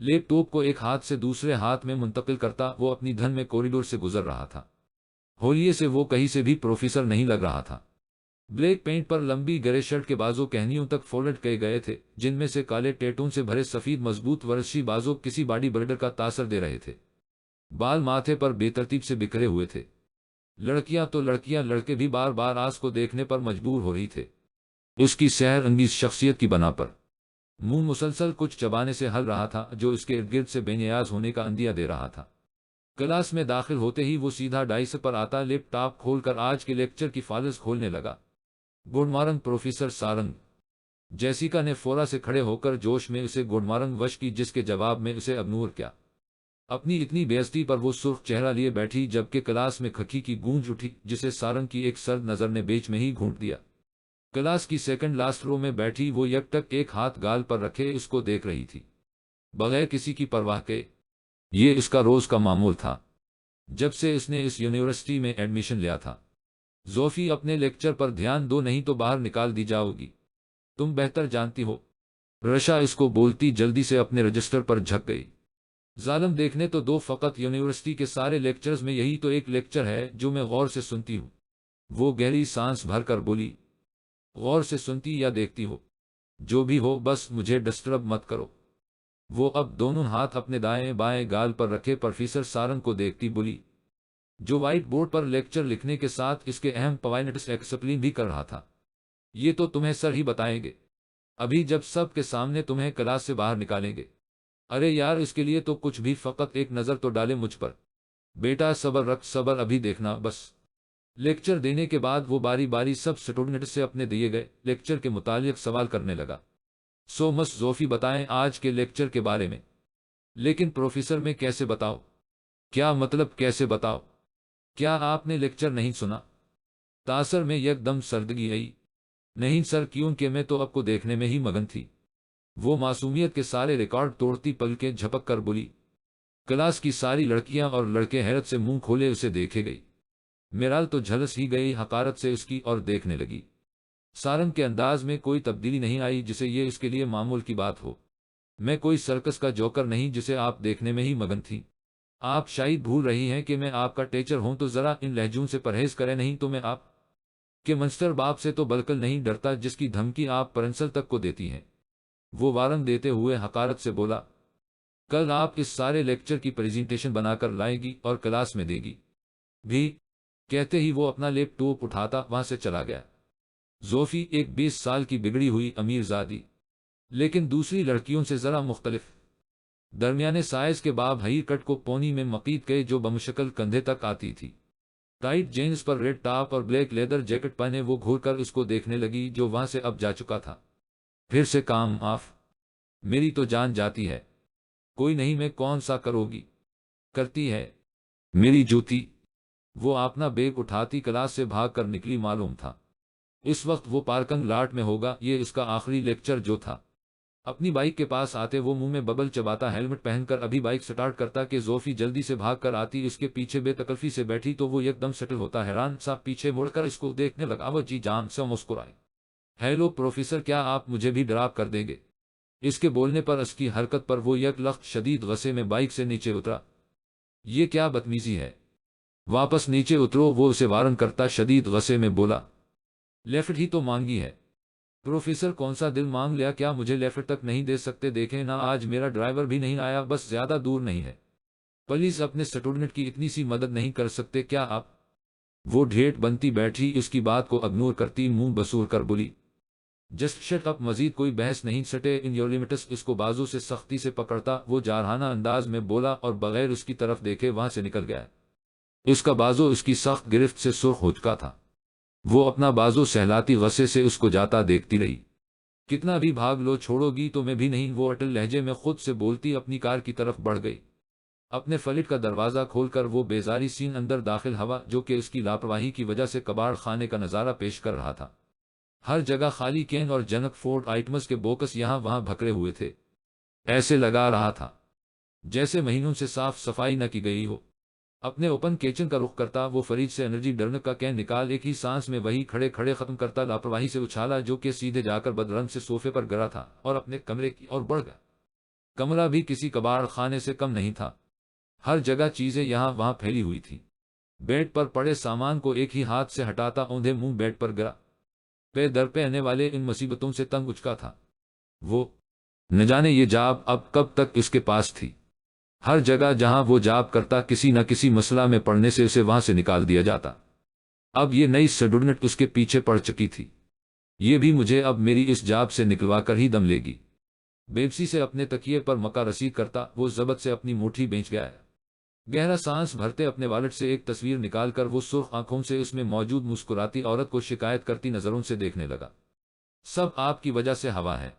لیپ top کو ایک ہاتھ سے دوسرے ہاتھ میں منتقل کرتا وہ اپنی دھن میں کوریڈور سے گزر رہا تھا۔ ہولیے سے وہ کہیں سے بھی پروفیسر نہیں لگ رہا تھا۔ بلیک پینٹ پر لمبی گرے شرٹ کے بازو کہنیوں تک فولڈ کیے گئے تھے، جن میں سے کالے ٹیٹون سے بھرے سفید مضبوط ورزشی بازو کسی باڈی بلڈر کا تاثر دے رہے تھے۔ بال ماتھے پر بے ترتیب سے بکھرے ہوئے تھے۔ لڑکیاں تو لڑکیاں، لڑکے بھی بار بار آس کو دیکھنے پر مجبور ہو رہی تھے۔ اس کی سحر انگیز شخصیت کی بنا پر منہ مسلسل کچھ چبانے سے ہل رہا تھا جو اس کے ارد گرد سے بے نیاز ہونے کا اندیہ دے رہا تھا۔ کلاس میں داخل ہوتے ہی وہ سیدھا ڈائس پر آتا، لیپ ٹاپ کھول کر آج کے لیکچر کی فائلز کھولنے لگا۔ Good morning professor Sarang. Jessica نے فورا سے کھڑے ہو کر جوش میں اسے گڈ مارننگ وش کی، جس کے جواب میں اسے اگنور کیا۔ اپنی اتنی بے عزتی پر وہ سرخ چہرہ لیے بیٹھی جبکہ کلاس میں کھکی کی گونج اٹھی، جسے سارنگ کی ایک سرد نظر نے بیچ میں ہی گھونٹ دیا۔ کلاس کی سیکنڈ لاسٹ رو میں بیٹھی وہ یک ٹک ایک ہاتھ گال پر رکھے اس کو دیکھ رہی تھی، بغیر کسی کی پرواہ کے۔ یہ اس کا روز کا معمول تھا جب سے اس نے اس یونیورسٹی میں ایڈمیشن لیا تھا۔ زوفی، اپنے لیکچر پر دھیان دو نہیں تو باہر نکال دی جاؤ گی، تم بہتر جانتی ہو۔ رشا اس کو بولتی جلدی سے اپنے رجسٹر پر جھک گئی۔ ظالم، دیکھنے تو دو، فقط یونیورسٹی کے سارے لیکچرز میں یہی تو ایک لیکچر ہے جو میں غور سے سنتی ہوں۔ وہ گہری سانس بھر کر بولی، غور سے سنتی یا دیکھتی ہو، جو بھی ہو بس مجھے ڈسٹرب مت کرو۔ وہ اب دونوں ہاتھ اپنے دائیں بائیں گال پر رکھے پروفیسر سارنگ کو دیکھتی بولی، جو وائٹ بورڈ پر لیکچر لکھنے کے ساتھ اس کے اہم پوائنٹس ایکسپلین بھی کر رہا تھا۔ یہ تو تمہیں سر ہی بتائیں گے، ابھی جب سب کے سامنے تمہیں کلاس سے باہر نکالیں گے۔ ارے یار، اس کے لیے تو کچھ بھی، فقط ایک نظر تو ڈالے مجھ پر۔ بیٹا صبر رکھ، صبر، ابھی دیکھنا بس۔ لیکچر دینے کے بعد وہ باری باری سب اسٹوڈنٹ سے اپنے دیے گئے لیکچر کے متعلق سوال کرنے لگا۔ سو مس زوفی، بتائیں آج کے لیکچر کے بارے میں۔ لیکن پروفیسر، میں کیسے بتاؤ؟ کیا مطلب کیسے بتاؤ؟ کیا آپ نے لیکچر نہیں سنا؟ تاثر میں یک دم سردگی آئی۔ نہیں سر، کیونکہ میں تو آپ کو دیکھنے میں ہی مگن تھی۔ وہ معصومیت کے سارے ریکارڈ توڑتی پلکیں جھپک کر بولی۔ کلاس کی ساری لڑکیاں اور لڑکے حیرت سے منہ کھولے اسے دیکھے گئی۔ میرال تو جھلس ہی گئی حقارت سے اس کی اور دیکھنے لگی۔ سارنگ کے انداز میں کوئی تبدیلی نہیں آئی جسے یہ اس کے لیے معمول کی بات ہو۔ میں کوئی سرکس کا جوکر نہیں جسے آپ دیکھنے میں ہی مگن تھی۔ آپ شاید بھول رہی ہیں کہ میں آپ کا ٹیچر ہوں، تو ذرا ان لہجوں سے پرہیز کریں، نہیں تو میں آپ کے منسٹر باپ سے تو بالکل نہیں ڈرتا جس کی دھمکی آپ پرنسل تک کو دیتی ہیں۔ وہ وارن دیتے ہوئے حقارت سے بولا، کل آپ اس سارے لیکچر کی پریزنٹیشن بنا کر لائے گی اور کلاس میں دے گی بھی۔ کہتے ہی وہ اپنا لیپ ٹاپ اٹھاتا وہاں سے چلا گیا۔ زوفی ایک 20 سال کی بگڑی ہوئی امیر زادی، لیکن دوسری لڑکیوں سے ذرا مختلف، درمیانے سائز کے باب ہیئر کٹ کو پونی میں مقید کے جو بمشکل کندھے تک آتی تھی۔ ٹائٹ جینز پر ریڈ ٹاپ اور بلیک لیدر جیکٹ پہنے وہ گھور کر اس کو دیکھنے لگی جو وہاں سے اب جا چکا تھا۔ پھر سے کام آف، میری تو جان جاتی ہے۔ کوئی نہیں، میں کون سا کرو گی، کرتی ہے میری جوتی۔ وہ اپنا بیگ اٹھاتی کلاس سے بھاگ کر نکلی، معلوم تھا اس وقت وہ پارکنگ لاٹ میں ہوگا، یہ اس کا آخری لیکچر جو تھا۔ اپنی بائک کے پاس آتے وہ منہ میں ببل چباتا ہیلمٹ پہن کر ابھی بائک سٹارٹ کرتا کہ زوفی جلدی سے بھاگ کر آتی، اس کے پیچھے بے تکلفی سے بیٹھی تو وہ یک دم سیٹل ہوتا، حیران سا پیچھے مڑ کر اس کو دیکھنے لگا۔ وہ جی جان سے مسکرائے، ہیلو پروفیسر، کیا آپ مجھے بھی ڈراپ کر دیں گے؟ اس کے بولنے پر، اس کی حرکت پر وہ یک لخت شدید غصے میں بائک سے نیچے اترا۔ یہ کیا بدتمیزی ہے، واپس نیچے اترو، وہ اسے وارن کرتا شدید غصے میں بولا۔ لیفٹ ہی تو مانگی ہے پروفیسر، کون سا دل مانگ لیا، کیا مجھے لیفٹ تک نہیں دے سکتے؟ دیکھیں نا، آج میرا ڈرائیور بھی نہیں آیا، بس زیادہ دور نہیں ہے، پلیز اپنے اسٹوڈنٹ کی اتنی سی مدد نہیں کر سکتے کیا آپ؟ وہ ڈھیٹ بنتی بیٹھی، اس کی بات کو اگنور کرتی منہ بسور کر بولی، جسٹ شٹ اپ، مزید کوئی بحث نہیں، سٹے ان یور لمٹس۔ اس کو بازو سے سختی سے پکڑتا وہ جارحانہ انداز میں بولا اور بغیر اس کی طرف دیکھے وہاں سے نکل گیا۔ اس کا بازو اس کی سخت گرفت سے سرخ ہو چکا تھا۔ وہ اپنا بازو سہلاتی غصے سے اس کو جاتا دیکھتی رہی۔ کتنا بھی بھاگ لو، چھوڑو گی تو میں بھی نہیں، وہ اٹل لہجے میں خود سے بولتی اپنی کار کی طرف بڑھ گئی۔ اپنے فلٹ کا دروازہ کھول کر وہ بیزاری سین اندر داخل ہوا جو کہ اس کی لاپرواہی کی وجہ سے کباڑ خانے کا نظارہ پیش کر رہا تھا۔ ہر جگہ خالی کین اور جنک فوڈ آئٹمز کے باکس یہاں وہاں بکھرے ہوئے تھے۔ ایسے لگا رہا تھا جیسے مہینوں سے صاف صفائی نہ کی گئی ہو۔ اپنے اوپن کچن کا رخ کرتا وہ فریج سے انرجی ڈرنک کا کین نکال ایک ہی سانس میں وہی کھڑے کھڑے ختم کرتا، لاپرواہی سے اچھالا جو کہ سیدھے جا کر بدرنگ سے صوفے پر گرا تھا اور اپنے کمرے کی اور بڑھ گیا۔ کمرہ بھی کسی کباڑ خانے سے کم نہیں تھا، ہر جگہ چیزیں یہاں وہاں پھیلی ہوئی تھیں۔ بیڈ پر پڑے سامان کو ایک ہی ہاتھ سے ہٹاتا اوندھے منہ بیڈ پر گرا، پہ در پہ آنے والے ان مصیبتوں سے تنگ اچکا تھا۔ وہ نہ جانے یہ جاب اب کب تک اس کے پاس تھی۔ ہر جگہ جہاں وہ جاب کرتا کسی نہ کسی مسئلہ میں پڑنے سے اسے وہاں سے نکال دیا جاتا۔ اب یہ نئی سٹوڈنٹ اس کے پیچھے پڑ چکی تھی، یہ بھی مجھے اب میری اس جاب سے نکلوا کر ہی دم لے گی۔ بیبسی سے اپنے تکیے پر مکہ رسید کرتا وہ ضبط سے اپنی مٹھی بینچ گیا ہے۔ گہرا سانس بھرتے اپنے والٹ سے ایک تصویر نکال کر وہ سرخ آنکھوں سے اس میں موجود مسکراتی عورت کو شکایت کرتی نظروں سے دیکھنے لگا۔ سب آپ کی وجہ سے ہوا ہے،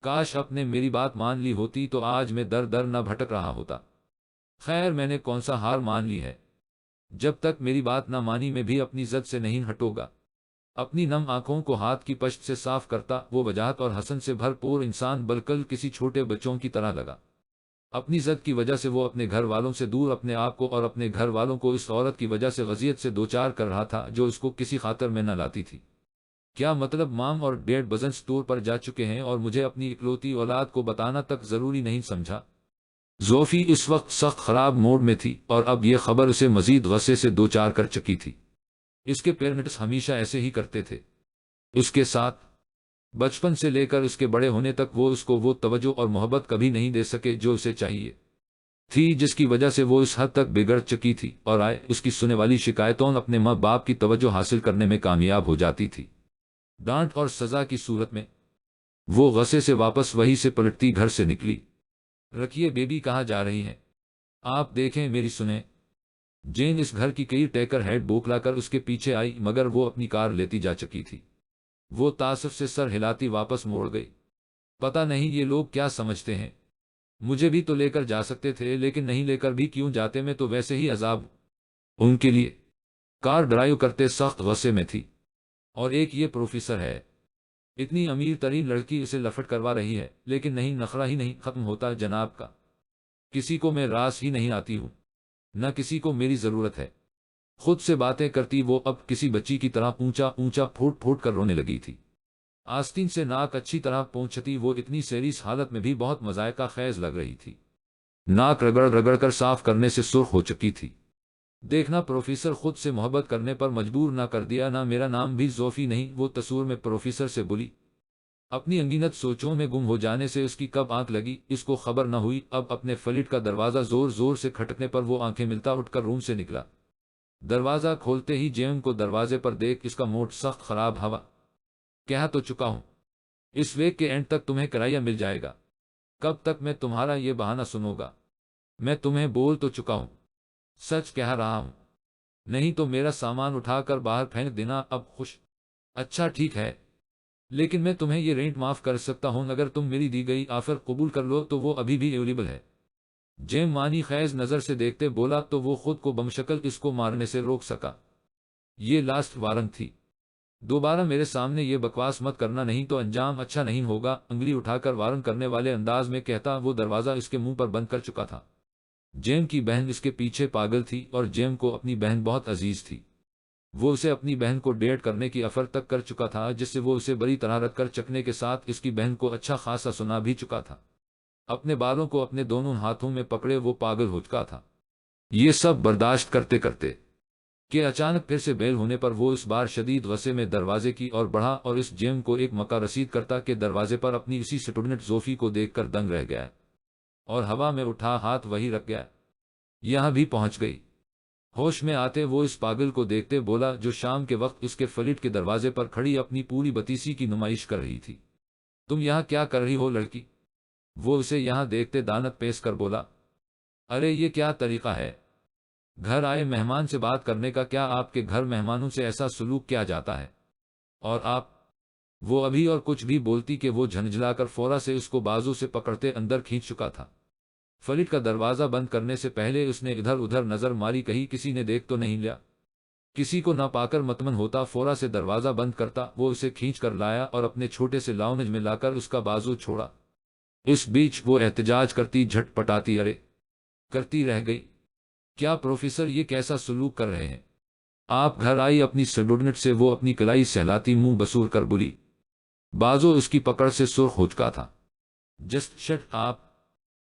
کاش آپ نے میری بات مان لی ہوتی تو آج میں در در نہ بھٹک رہا ہوتا۔ خیر میں نے کون سا ہار مان لی ہے، جب تک میری بات نہ مانی میں بھی اپنی ضد سے نہیں ہٹوں گا۔ اپنی نم آنکھوں کو ہاتھ کی پشت سے صاف کرتا وہ وجاہت اور حسن سے بھرپور انسان بالکل کسی چھوٹے بچوں کی طرح لگا۔ اپنی ضد کی وجہ سے وہ اپنے گھر والوں سے دور اپنے آپ کو اور اپنے گھر والوں کو اس عورت کی وجہ سے غزیت سے دوچار کر رہا تھا جو اس کو کسی خاطر میں نہ لاتی تھی۔ کیا مطلب مام اور ڈیڈ بزن سٹور پر جا چکے ہیں اور مجھے اپنی اکلوتی اولاد کو بتانا تک ضروری نہیں سمجھا؟ زوفی اس وقت سخت خراب موڈ میں تھی اور اب یہ خبر اسے مزید غصے سے دوچار کر چکی تھی۔ اس کے پیرنٹس ہمیشہ ایسے ہی کرتے تھے اس کے ساتھ، بچپن سے لے کر اس کے بڑے ہونے تک وہ اس کو وہ توجہ اور محبت کبھی نہیں دے سکے جو اسے چاہیے تھی، جس کی وجہ سے وہ اس حد تک بگڑ چکی تھی اور آئے اس کی سنے والی شکایتوں اپنے ماں باپ کی توجہ حاصل کرنے میں کامیاب ہو جاتی تھی۔ ڈانٹ اور سزا کی صورت میں وہ غصے سے واپس وہی سے پلٹتی گھر سے نکلی۔ رکھیے بیبی کہاں جا رہی ہیں؟ آپ دیکھیں میری سنیں۔ جین اس گھر کی کئی ٹیکر ہیڈ بوکلا کر اس کے پیچھے آئی مگر وہ اپنی کار لیتی جا چکی تھی۔ وہ تاسف سے سر ہلاتی واپس موڑ گئی۔ پتہ نہیں یہ لوگ کیا سمجھتے ہیں، مجھے بھی تو لے کر جا سکتے تھے لیکن نہیں لے کر بھی کیوں جاتے، میں تو ویسے ہی عذاب ان کے لیے۔ کار ڈرائیو کرتے سخت غصے میں تھی، اور ایک یہ پروفیسر ہے، اتنی امیر ترین لڑکی اسے لفٹ کروا رہی ہے لیکن نہیں، نخرہ ہی نہیں ختم ہوتا جناب کا۔ کسی کو میں راس ہی نہیں آتی ہوں، نہ کسی کو میری ضرورت ہے۔ خود سے باتیں کرتی وہ اب کسی بچی کی طرح اونچا اونچا پھوٹ پھوٹ کر رونے لگی تھی۔ آستین سے ناک اچھی طرح پہنچتی وہ اتنی سیریس حالت میں بھی بہت مذائقہ خیز لگ رہی تھی۔ ناک رگڑ رگڑ کر صاف کرنے سے سرخ ہو چکی تھی۔ دیکھنا پروفیسر خود سے محبت کرنے پر مجبور نہ کر دیا، نہ میرا نام بھی زوفی نہیں، وہ تصور میں پروفیسر سے بولی۔ اپنی انگینت سوچوں میں گم ہو جانے سے اس کی کب آنکھ لگی اس کو خبر نہ ہوئی۔ اب اپنے فلیٹ کا دروازہ زور زور سے کھٹکنے پر وہ آنکھیں ملتا اٹھ کر روم سے نکلا۔ دروازہ کھولتے ہی جیم کو دروازے پر دیکھ اس کا موڈ سخت خراب ہوا۔ کہہ تو چکا ہوں اس ویک کے اینڈ تک تمہیں کرایہ مل جائے گا، کب تک میں تمہارا یہ بہانہ سنوں گا؟ میں تمہیں بول تو چکا ہوں، سچ کہہ رہا ہوں، نہیں تو میرا سامان اٹھا کر باہر پھینک دینا۔ اب خوش؟ اچھا ٹھیک ہے، لیکن میں تمہیں یہ رینٹ معاف کر سکتا ہوں اگر تم میری دی گئی آفر قبول کر لو تو وہ ابھی بھی اویلیبل ہے۔ جیم مانی خیز نظر سے دیکھتے بولا تو وہ خود کو بمشکل اس کو مارنے سے روک سکا۔ یہ لاسٹ وارنٹ تھی، دوبارہ میرے سامنے یہ بکواس مت کرنا نہیں تو انجام اچھا نہیں ہوگا۔ انگلی اٹھا کر وارن کرنے والے انداز میں کہتا وہ دروازہ اس کے منہ پر بند کر چکا تھا۔ جیم کی بہن اس کے پیچھے پاگل تھی اور جیم کو اپنی بہن بہت عزیز تھی۔ وہ اسے اپنی بہن کو ڈیٹ کرنے کی آفر تک کر چکا تھا جس سے وہ اسے بری طرح رد کر چکنے کے ساتھ اس کی بہن کو اچھا خاصا سنا بھی چکا تھا۔ اپنے بالوں کو اپنے دونوں ہاتھوں میں پکڑے وہ پاگل ہو چکا تھا۔ یہ سب برداشت کرتے کرتے کہ اچانک پھر سے بیل ہونے پر وہ اس بار شدید غصے میں دروازے کی اور بڑھا اور اس جیم کو ایک مکہ رسید کرتا کہ دروازے پر اپنی اسی سٹوڈنٹ زوفی کو دیکھ کر دنگ رہ گیا اور ہوا میں اٹھا ہاتھ وہی رکھ گیا۔ یہاں بھی پہنچ گئی۔ ہوش میں آتے وہ اس پاگل کو دیکھتے بولا جو شام کے وقت اس کے فلیٹ کے دروازے پر کھڑی اپنی پوری بتیسی کی نمائش کر رہی تھی۔ تم یہاں کیا کر رہی ہو لڑکی؟ وہ اسے یہاں دیکھتے دانت پیش کر بولا۔ ارے یہ کیا طریقہ ہے گھر آئے مہمان سے بات کرنے کا؟ کیا آپ کے گھر مہمانوں سے ایسا سلوک کیا جاتا ہے؟ اور آپ؟ وہ ابھی اور کچھ بھی بولتی کہ وہ جھنجھلا کر فورا سے اس کو بازو سے پکڑتے اندر کھینچ چکا تھا۔ فلیٹ کا دروازہ بند کرنے سے پہلے اس نے ادھر ادھر نظر ماری، کہیں کسی نے دیکھ تو نہیں لیا۔ کسی کو نہ پا کر مطمئن ہوتا فورا سے دروازہ بند کرتا۔ وہ اسے کھینچ کر لایا اور اپنے چھوٹے سے لاؤنج میں لا کر اس کا بازو چھوڑا۔ اس بیچ وہ احتجاج کرتی جھٹ پٹاتی ارے کرتی رہ گئی۔ کیا پروفیسر یہ کیسا سلوک کر رہے ہیں آپ؟ گھر آئی اپنی سبورڈنیٹ سے وہ اپنی کلائی سہلاتی منہ بسور کر بولی۔ بازو اس کی پکڑ سے سرخ ہو چکا تھا۔ جسٹ شٹ آپ،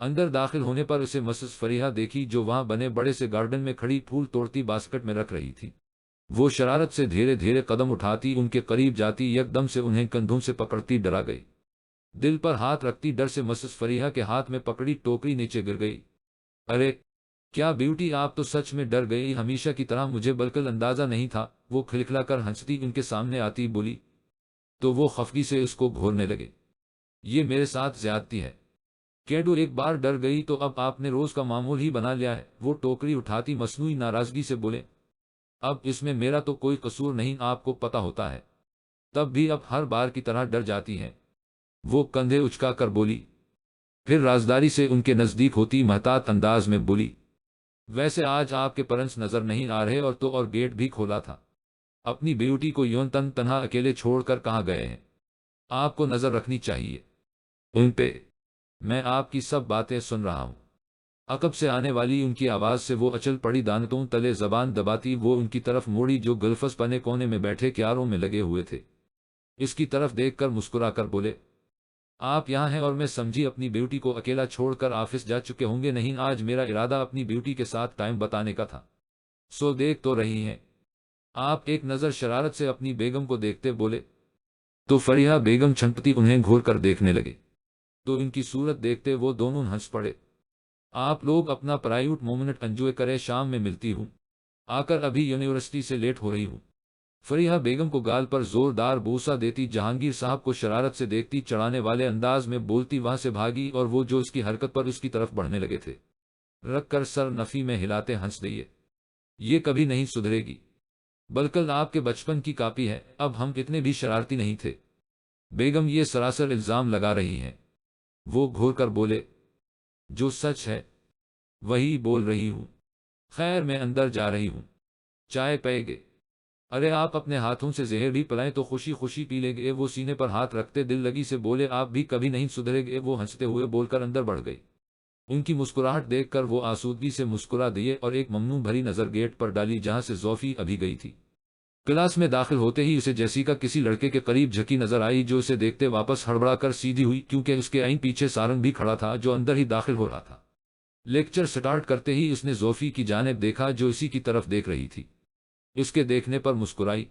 اندر داخل ہونے پر اسے مسز فریحہ دیکھی جو وہاں بنے بڑے سے گارڈن میں کھڑی پھول توڑتی باسکٹ میں رکھ رہی تھی۔ وہ شرارت سے دھیرے دھیرے قدم اٹھاتی ان کے قریب جاتی، یکدم سے انہیں کندھوں سے پکڑتی ڈرا گئی۔ دل پر ہاتھ رکھتی ڈر سے مسز فریحہ کے ہاتھ میں پکڑی ٹوکری نیچے گر گئی۔ ارے کیا بیوٹی، آپ تو سچ میں ڈر گئی، ہمیشہ کی طرح مجھے بالکل اندازہ نہیں تھا۔ وہ کھلکھلا کر ہنستی ان کے سامنے آتی بولی تو وہ خفگی سے اس کو گھورنے لگے۔ یہ میرے ساتھ زیادتی ہے، کیڈو ایک بار ڈر گئی تو اب آپ نے روز کا معمول ہی بنا لیا ہے۔ وہ ٹوکری اٹھاتی مصنوعی ناراضگی سے بولے اب اس میں میرا تو کوئی قصور نہیں، آپ کو پتا ہوتا ہے، تب بھی اب ہر بار کی طرح ڈر جاتی ہیں۔ وہ کندھے اچکا کر بولی، پھر رازداری سے ان کے نزدیک ہوتی محتاط انداز میں بولی ویسے آج آپ کے پیرنٹس نظر نہیں آ رہے، اور گیٹ بھی کھولا تھا، اپنی بیوٹی کو یوں تنہا اکیلے چھوڑ کر کہاں گئے ہیں؟ آپ کو نظر رکھنی چاہیے ان پہ، میں آپ کی سب باتیں سن رہا ہوں۔ عقب سے آنے والی ان کی آواز سے وہ اچل پڑی، دانتوں تلے زبان دباتی وہ ان کی طرف موڑی جو گلفس پنے کونے میں بیٹھے کیاروں میں لگے ہوئے تھے۔ اس کی طرف دیکھ کر مسکرا کر بولے آپ یہاں ہیں اور میں سمجھی اپنی بیوٹی کو اکیلا چھوڑ کر آفس جا چکے ہوں گے، نہیں، آج میرا ارادہ اپنی بیوٹی کے ساتھ ٹائم بتانے کا تھا۔ سو دیکھ تو رہی ہیں آپ؟ ایک نظر شرارت سے اپنی بیگم کو دیکھتے بولے تو فریحہ بیگم چھنپتی انہیں گھور کر دیکھنے لگے تو ان کی صورت دیکھتے وہ دونوں ہنس پڑے۔ آپ لوگ اپنا پرائیویٹ مومنٹ انجوائے کرے، شام میں ملتی ہوں، آ کر ابھی یونیورسٹی سے لیٹ ہو رہی ہوں۔ فریحہ بیگم کو گال پر زوردار بوسہ دیتی جہانگیر صاحب کو شرارت سے دیکھتی چڑھانے والے انداز میں بولتی وہاں سے بھاگی، اور وہ جو اس کی حرکت پر اس کی طرف بڑھنے لگے تھے رکھ کر سر نفی میں ہلاتے ہنس دیے یہ کبھی نہیں سدھرے گی، بلکہ آپ کے بچپن کی کاپی ہے، اب ہم اتنے بھی شرارتی نہیں تھے۔ بیگم یہ سراسر الزام لگا رہی ہیں۔ وہ گھور کر بولے جو سچ ہے وہی بول رہی ہوں، خیر میں اندر جا رہی ہوں، چائے پئے گے؟ ارے آپ اپنے ہاتھوں سے زہر بھی پلائیں تو خوشی خوشی پی لیں گے۔ وہ سینے پر ہاتھ رکھتے دل لگی سے بولے آپ بھی کبھی نہیں سدھرے گے۔ وہ ہنستے ہوئے بول کر اندر بڑھ گئی۔ ان کی مسکراہٹ دیکھ کر وہ آسودگی سے مسکرا دیے اور ایک ممنون بھری نظر گیٹ پر ڈالی جہاں سے زوفی ابھی گئی تھی۔ کلاس میں داخل ہوتے ہی اسے جیسیکا کسی لڑکے کے قریب جھکی نظر آئی جو اسے دیکھتے واپس ہڑبڑا کر سیدھی ہوئی، کیونکہ اس کے عین پیچھے سارنگ بھی کھڑا تھا جو اندر ہی داخل ہو رہا تھا۔ لیکچر سٹارٹ کرتے ہی اس نے زوفی کی جانب دیکھا جو اسی کی طرف دیکھ رہی تھی۔ اس کے دیکھنے پر مسکرائی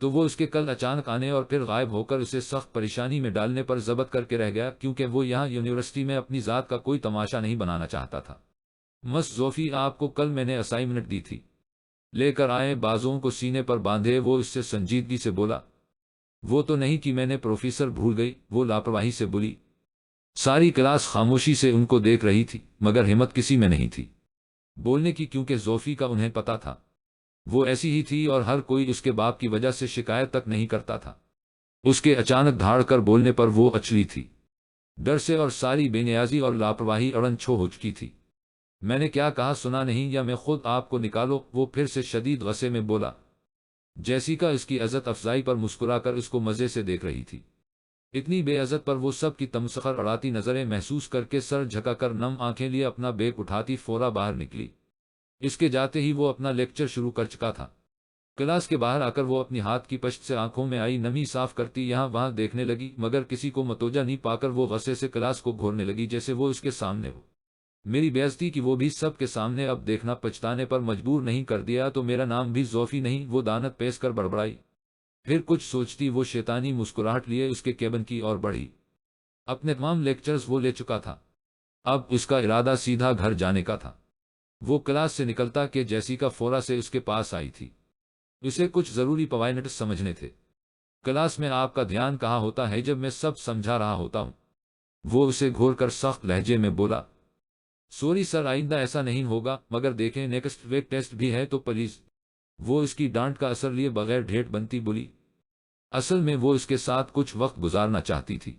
تو وہ اس کے کل اچانک آنے اور پھر غائب ہو کر اسے سخت پریشانی میں ڈالنے پر ضبط کر کے رہ گیا، کیونکہ وہ یہاں یونیورسٹی میں اپنی ذات کا کوئی تماشا نہیں بنانا چاہتا تھا۔ مس زوفی، آپ کو کل میں نے اسائنمنٹ دی تھی، لے کر آئیں؟ بازوؤں کو سینے پر باندھے وہ اس سے سنجیدگی سے بولا۔ وہ تو نہیں کہ میں نے پروفیسر، بھول گئی، وہ لاپرواہی سے بولی۔ ساری کلاس خاموشی سے ان کو دیکھ رہی تھی مگر ہمت کسی میں نہیں تھی بولنے کی، کیونکہ زوفی کا انہیں پتا تھا وہ ایسی ہی تھی اور ہر کوئی اس کے باپ کی وجہ سے شکایت تک نہیں کرتا تھا۔ اس کے اچانک دھاڑ کر بولنے پر وہ اچلی تھی ڈر سے اور ساری بے نیازی اور لاپرواہی اڑن چھو ہو چکی تھی۔ میں نے کیا کہا سنا نہیں یا میں خود آپ کو نکالو؟ وہ پھر سے شدید غصے میں بولا۔ جیسیکا اس کی عزت افزائی پر مسکرا کر اس کو مزے سے دیکھ رہی تھی۔ اتنی بے عزت پر وہ سب کی تمسخر اڑاتی نظریں محسوس کر کے سر جھکا کر نم آنکھیں لیے اپنا بیگ اٹھاتی فورا باہر نکلی۔ اس کے جاتے ہی وہ اپنا لیکچر شروع کر چکا تھا۔ کلاس کے باہر آ کر وہ اپنی ہاتھ کی پشت سے آنکھوں میں آئی نمی صاف کرتی یہاں وہاں دیکھنے لگی، مگر کسی کو متوجہ نہیں پا کر وہ غصے سے کلاس کو گھورنے لگی جیسے وہ اس کے سامنے ہو۔ میری بے عزتی کی، وہ بھی سب کے سامنے، اب دیکھنا پچھتانے پر مجبور نہیں کر دیا تو میرا نام بھی زوفی نہیں؟ وہ دانت پیس کر بڑبڑائی۔ پھر کچھ سوچتی وہ شیطانی مسکراہٹ لیے اس کے کیبن کی اور بڑھی۔ اپنے تمام لیکچرز وہ لے چکا تھا، اب اس کا ارادہ سیدھا گھر جانے کا تھا۔ وہ کلاس سے نکلتا کہ جیسیکا فورا سے اس کے پاس آئی تھی، اسے کچھ ضروری پوائنٹس سمجھنے تھے۔ کلاس میں آپ کا دھیان کہاں ہوتا ہے جب میں سب سمجھا رہا ہوتا ہوں؟ وہ اسے گھور کر سخت لہجے میں بولا۔ سوری سر، آئندہ ایسا نہیں ہوگا، مگر دیکھیں نیکسٹ ویک ٹیسٹ بھی ہے تو پلیز۔ وہ اس کی ڈانٹ کا اثر لیے بغیر ڈھیٹ بنتی بولی۔ اصل میں وہ اس کے ساتھ کچھ وقت گزارنا چاہتی تھی،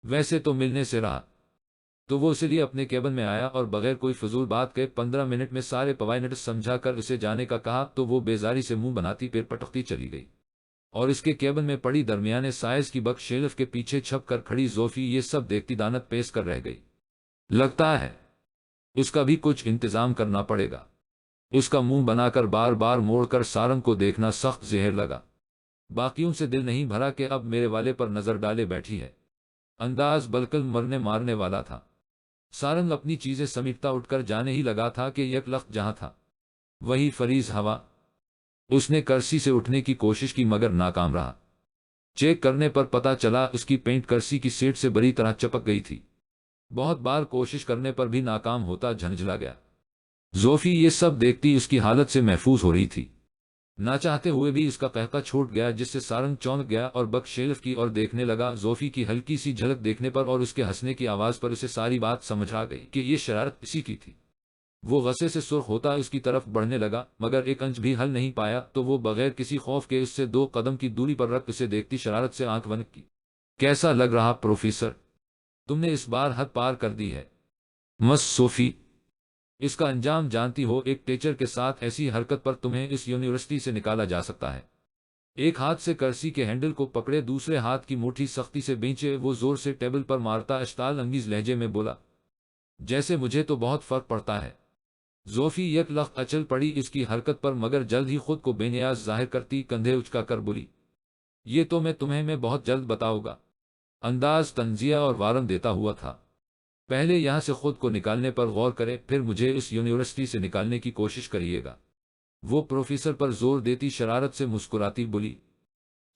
ویسے تو ملنے سے رہا تو وہ اسی لیے اپنے کیبن میں آیا اور بغیر کوئی فضول بات کے 15 منٹ میں سارے پوائنٹس سمجھا کر اسے جانے کا کہا تو وہ بیزاری سے منہ بناتی پھر پٹکتی چلی گئی، اور اس کے کیبن میں پڑی درمیانے سائز کی بک شیلف کے پیچھے چھپ کر کھڑی زوفی یہ سب دیکھتی دانت پیس کر رہ گئی۔ لگتا ہے اس کا بھی کچھ انتظام کرنا پڑے گا۔ اس کا منہ بنا کر بار بار موڑ کر سارنگ کو دیکھنا سخت زہر لگا۔ باقیوں سے دل نہیں بھرا کہ اب میرے والے پر نظر ڈالے بیٹھی ہے، انداز بالکل مرنے مارنے والا تھا۔ سارنگ اپنی چیزیں سمیٹتا اٹھ کر جانے ہی لگا تھا کہ یک لخت جہاں تھا وہی فریز ہوا۔ اس نے کرسی سے اٹھنے کی کوشش کی مگر ناکام رہا۔ چیک کرنے پر پتا چلا اس کی پینٹ کرسی کی سیٹ سے بری طرح چپک گئی تھی۔ بہت بار کوشش کرنے پر بھی ناکام ہوتا جھنجھلا گیا۔ زوفی یہ سب دیکھتی اس کی حالت سے محفوظ ہو رہی تھی۔ نہ چاہتے ہوئے بھی اس کا قہقہ چھوٹ گیا جس سے سارنگ چونک گیا اور بک شیلف کی اور دیکھنے لگا۔ زوفی کی ہلکی سی جھلک دیکھنے پر اور اس کے ہنسنے کی آواز پر اسے ساری بات سمجھ آ گئی کہ یہ شرارت اسی کی تھی۔ وہ غصے سے سرخ ہوتا اس کی طرف بڑھنے لگا مگر ایک انچ بھی حل نہیں پایا تو وہ بغیر کسی خوف کے اس سے 2 قدم کی دوری پر رکھ اسے دیکھتی شرارت سے آنکھ بند کی۔ کیسا لگ رہا پروفیسر؟ تم نے اس بار حد پار کر دی ہے۔ مس سوفی، اس کا انجام جانتی ہو، ایک ٹیچر کے ساتھ ایسی حرکت پر تمہیں اس یونیورسٹی سے نکالا جا سکتا ہے۔ ایک ہاتھ سے کرسی کے ہینڈل کو پکڑے دوسرے ہاتھ کی مٹھی سختی سے بینچے وہ زور سے ٹیبل پر مارتا اشتعال انگیز لہجے میں بولا، جیسے مجھے تو بہت فرق پڑتا ہے۔ زوفی یک لخت اچل پڑی اس کی حرکت پر مگر جلد ہی خود کو بے نیاز ظاہر کرتی کندھے اچکا کر بولی، یہ تو میں تمہیں بہت جلد بتاؤں گا۔ انداز تنزیہ اور وارن دیتا ہوا تھا۔ پہلے یہاں سے خود کو نکالنے پر غور کرے پھر مجھے اس یونیورسٹی سے نکالنے کی کوشش کریے گا۔ وہ پروفیسر پر زور دیتی شرارت سے مسکراتی بولی۔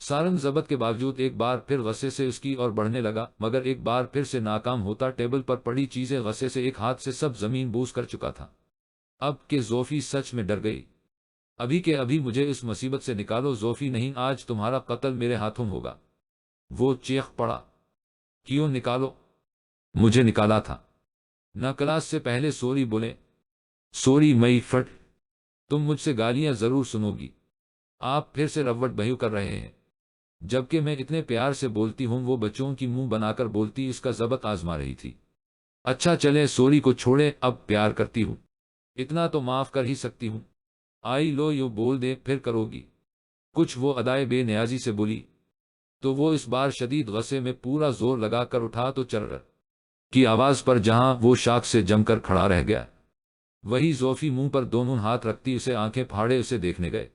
سارنگ ضبط کے باوجود ایک بار پھر غصے سے اس کی اور بڑھنے لگا مگر ایک بار پھر سے ناکام ہوتا۔ ٹیبل پر پڑی چیزیں غصے سے ایک ہاتھ سے سب زمین بوس کر چکا تھا۔ اب کہ زوفی سچ میں ڈر گئی۔ ابھی کے ابھی مجھے اس مصیبت سے نکالو زوفی، نہیں آج تمہارا قتل میرے ہاتھوں ہوگا۔ وہ چیخ پڑا۔ کیوں نکالو؟ مجھے نکالا تھا۔ نہ کلاس سے پہلے سوری بولے۔ سوری مئی فٹ، تم مجھ سے گالیاں ضرور سنو گی۔ آپ پھر سے روٹ بہیو کر رہے ہیں جبکہ میں اتنے پیار سے بولتی ہوں۔ وہ بچوں کی منہ بنا کر بولتی اس کا ضبط آزما رہی تھی۔ اچھا چلے سوری کو چھوڑے، اب پیار کرتی ہوں، اتنا تو معاف کر ہی سکتی ہوں۔ آئی لو یو بول دے پھر کرو گی کچھ؟ وہ ادائے بے نیازی سے بولی تو وہ اس بار شدید غصے میں پورا زور لگا کر اٹھا تو چرر کی آواز پر جہاں وہ شاک سے جم کر کھڑا رہ گیا وہی زوفی منہ پر دونوں ہاتھ رکھتی اسے آنکھیں پھاڑے اسے دیکھنے گئے۔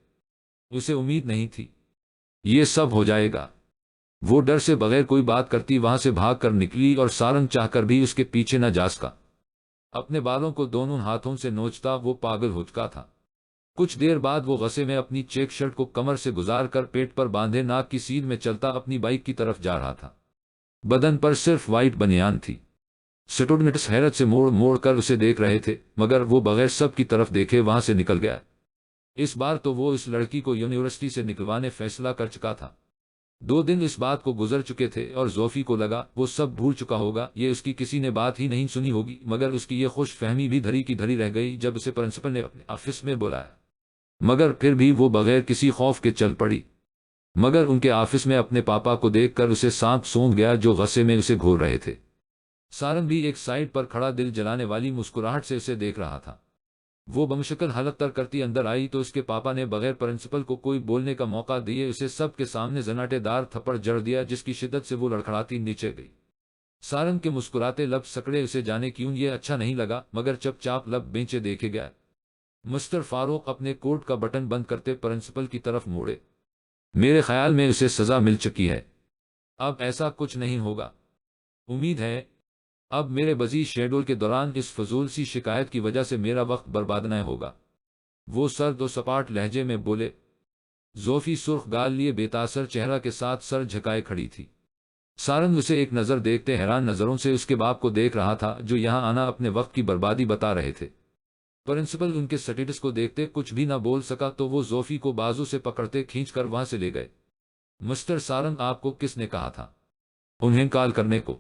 اسے امید نہیں تھی یہ سب ہو جائے گا۔ وہ ڈر سے بغیر کوئی بات کرتی وہاں سے بھاگ کر نکلی اور سارنگ چاہ کر بھی اس کے پیچھے نہ جا سکا۔ اپنے بالوں کو دونوں ہاتھوں سے نوچتا وہ پاگل ہو چکا تھا۔ کچھ دیر بعد وہ غصے میں اپنی چیک شرٹ کو کمر سے گزار کر پیٹ پر باندھے ناک کی سیدھ میں چلتا اپنی بائک کی طرف جا رہا تھا۔ بدن پر صرف وائٹ بنیان تھی۔ اسٹوڈنٹس حیرت سے موڑ موڑ کر اسے دیکھ رہے تھے مگر وہ بغیر سب کی طرف دیکھے وہاں سے نکل گیا۔ اس بار تو وہ اس لڑکی کو یونیورسٹی سے نکلوانے فیصلہ کر چکا تھا۔ 2 دن اس بات کو گزر چکے تھے اور زوفی کو لگا وہ سب بھول چکا ہوگا، یہ اس کی کسی نے بات ہی نہیں سنی ہوگی مگر اس کی یہ خوش فہمی بھی دھری کی دھری رہ گئی جب اسے پرنسپل نے اپنے آفس میں بلایا۔ مگر پھر بھی وہ بغیر کسی خوف کے چل پڑی مگر ان کے آفس میں اپنے پاپا کو دیکھ کر اسے سانپ سونگھ گیا جو غصے میں اسے گھور رہے تھے۔ سارنگ بھی ایک سائڈ پر کھڑا دل جلانے والی مسکراہٹ سے اسے دیکھ رہا تھا۔ وہ بمشکل حلق تر کرتی اندر آئی تو اس کے پاپا نے بغیر پرنسپل کو کوئی بولنے کا موقع دیے اسے سب کے سامنے زناٹے دار تھپڑ جڑ دیا جس کی شدت سے وہ لڑکھڑاتی نیچے گئی۔ سارنگ کے مسکراتے لب سکڑے اسے جانے کیوں یہ اچھا نہیں لگا مگر چپ چاپ لب بینچے دیکھے گیا۔ مسٹر فاروق اپنے کوٹ کا بٹن بند کرتے پرنسپل کی طرف موڑے۔ میرے خیال میں اسے سزا مل چکی ہے، اب ایسا کچھ نہیں ہوگا۔ امید ہے اب میرے بزی شیڈول کے دوران اس فضول سی شکایت کی وجہ سے میرا وقت برباد نہ ہوگا۔ وہ سرد و سپاٹ لہجے میں بولے۔ زوفی سرخ گال لیے بے تاثر چہرہ کے ساتھ سر جھکائے کھڑی تھی۔ سارنگ اسے ایک نظر دیکھتے حیران نظروں سے اس کے باپ کو دیکھ رہا تھا جو یہاں آنا اپنے وقت کی بربادی بتا رہے تھے۔ پرنسپل ان کے سٹیٹس کو دیکھتے کچھ بھی نہ بول سکا تو وہ زوفی کو بازو سے پکڑتے کھینچ کر وہاں سے لے گئے۔ مسٹر سارنگ آپ کو کس نے کہا تھا انہیں کال کرنے کو؟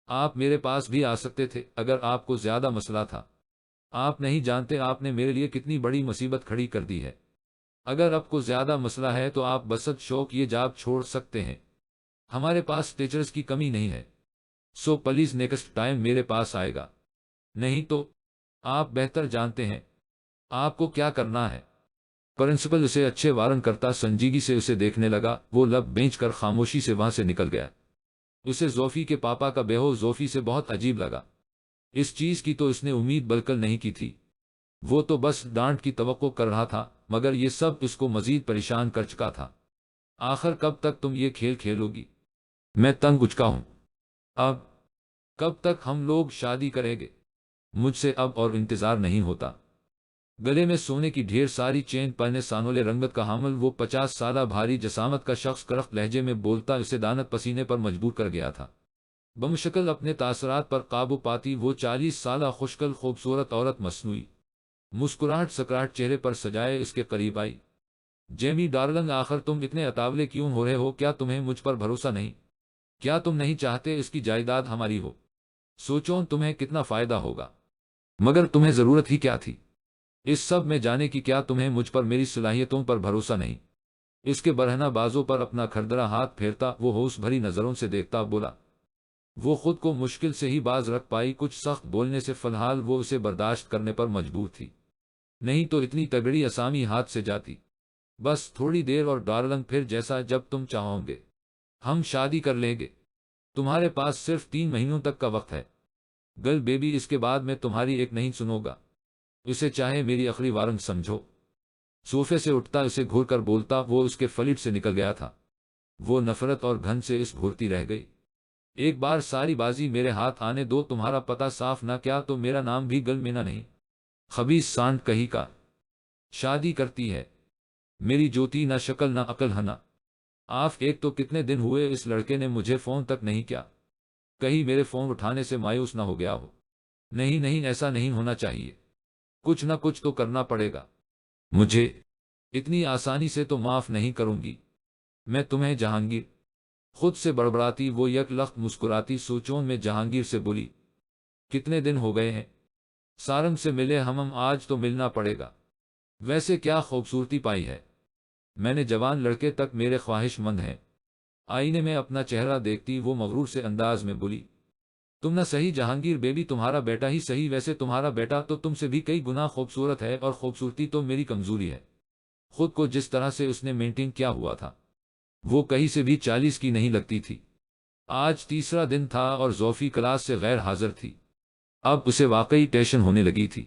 آپ میرے پاس بھی آ سکتے تھے اگر آپ کو زیادہ مسئلہ تھا۔ آپ نہیں جانتے آپ نے میرے لیے کتنی بڑی مصیبت کھڑی کر دی ہے۔ اگر آپ کو زیادہ مسئلہ ہے تو آپ بسط شوق یہ جاب چھوڑ سکتے ہیں، ہمارے پاس ٹیچرز کی کمی نہیں ہے۔ سو پلیز نیکسٹ ٹائم میرے پاس آئے گا، نہیں تو آپ بہتر جانتے ہیں آپ کو کیا کرنا ہے۔ پرنسپل اسے اچھے وارن کرتا سنجیدگی سے اسے دیکھنے لگا۔ وہ لب بینچ کر خاموشی سے وہاں سے نکل گیا۔ اسے زوفی کے پاپا کا بیہو زوفی سے بہت عجیب لگا۔ اس چیز کی تو اس نے امید بالکل نہیں کی تھی۔ وہ تو بس ڈانٹ کی توقع کر رہا تھا مگر یہ سب اس کو مزید پریشان کر چکا تھا۔ آخر کب تک تم یہ کھیل کھیلو گی؟ میں تنگ اچکا ہوں۔ اب کب تک ہم لوگ شادی کریں گے؟ مجھ سے اب اور انتظار نہیں ہوتا۔ گلے میں سونے کی ڈھیر ساری چین پہنے سانولے رنگت کا حامل وہ 50 سالہ بھاری جسامت کا شخص کرخت لہجے میں بولتا اسے دانت پسینے پر مجبور کر گیا تھا۔ بمشکل اپنے تاثرات پر قابو پاتی وہ 40 سالہ خوشگل خوبصورت عورت مصنوعی مسکراہٹ سکراہٹ چہرے پر سجائے اس کے قریب آئی۔ جیمی ڈارلنگ، آخر تم اتنے اتاولے کیوں ہو رہے ہو؟ کیا تمہیں مجھ پر بھروسہ نہیں؟ کیا تم نہیں چاہتے اس کی جائیداد ہماری ہو؟ سوچو تمہیں کتنا فائدہ ہوگا۔ مگر تمہیں ضرورت ہی کیا تھی اس سب میں جانے کی؟ کیا تمہیں مجھ پر میری صلاحیتوں پر بھروسہ نہیں؟ اس کے برہنہ بازوں پر اپنا کھردرا ہاتھ پھیرتا وہ ہوش بھری نظروں سے دیکھتا بولا۔ وہ خود کو مشکل سے ہی باز رکھ پائی کچھ سخت بولنے سے، فی الحال وہ اسے برداشت کرنے پر مجبور تھی، نہیں تو اتنی تگڑی اسامی ہاتھ سے جاتی۔ بس تھوڑی دیر اور ڈارلنگ، پھر جیسا جب تم چاہو گے ہم شادی کر لیں گے۔ تمہارے پاس صرف 3 مہینوں تک کا وقت ہے گل بیبی، اس کے بعد میں تمہاری ایک نہیں سنوں گا۔ اسے چاہے میری آخری وارنگ سمجھو۔ صوفے سے اٹھتا اسے گھور کر بولتا وہ اس کے فلیٹ سے نکل گیا تھا۔ وہ نفرت اور گھن سے اس گھورتی رہ گئی۔ ایک بار ساری بازی میرے ہاتھ آنے دو، تمہارا پتہ صاف نہ کیا تو میرا نام بھی گل مینا نہیں۔ خبیث سانڈ کہیں کا شادی کرتی ہے میری جوتی، نہ شکل نہ عقل ہے نہ آف۔ ایک تو کتنے دن ہوئے اس لڑکے نے مجھے فون تک نہیں کیا، کہیں میرے فون اٹھانے سے مایوس نہ ہو گیا ہو۔ نہیں نہیں، ایسا نہیں ہونا چاہیے، کچھ نہ کچھ تو کرنا پڑے گا مجھے۔ اتنی آسانی سے تو معاف نہیں کروں گی میں تمہیں جہانگیر۔ خود سے بڑبڑاتی وہ یک لخت مسکراتی سوچوں میں جہانگیر سے بولی، کتنے دن ہو گئے ہیں سارنگ سے ملے ہم آج تو ملنا پڑے گا۔ ویسے کیا خوبصورتی پائی ہے میں نے، جوان لڑکے تک میرے خواہش مند ہیں۔ آئینے میں اپنا چہرہ دیکھتی وہ مغرور سے انداز میں بولی، تم نہ صحیح جہانگیر بیبی، تمہارا بیٹا ہی صحیح، ویسے تمہارا بیٹا تو تم سے بھی کئی گنا خوبصورت ہے، اور خوبصورتی تو میری کمزوری ہے۔ خود کو جس طرح سے اس نے مینٹین کیا ہوا تھا وہ کہیں سے بھی 40 کی نہیں لگتی تھی۔ آج تیسرا دن تھا اور زوفی کلاس سے غیر حاضر تھی۔ اب اسے واقعی ٹینشن ہونے لگی تھی۔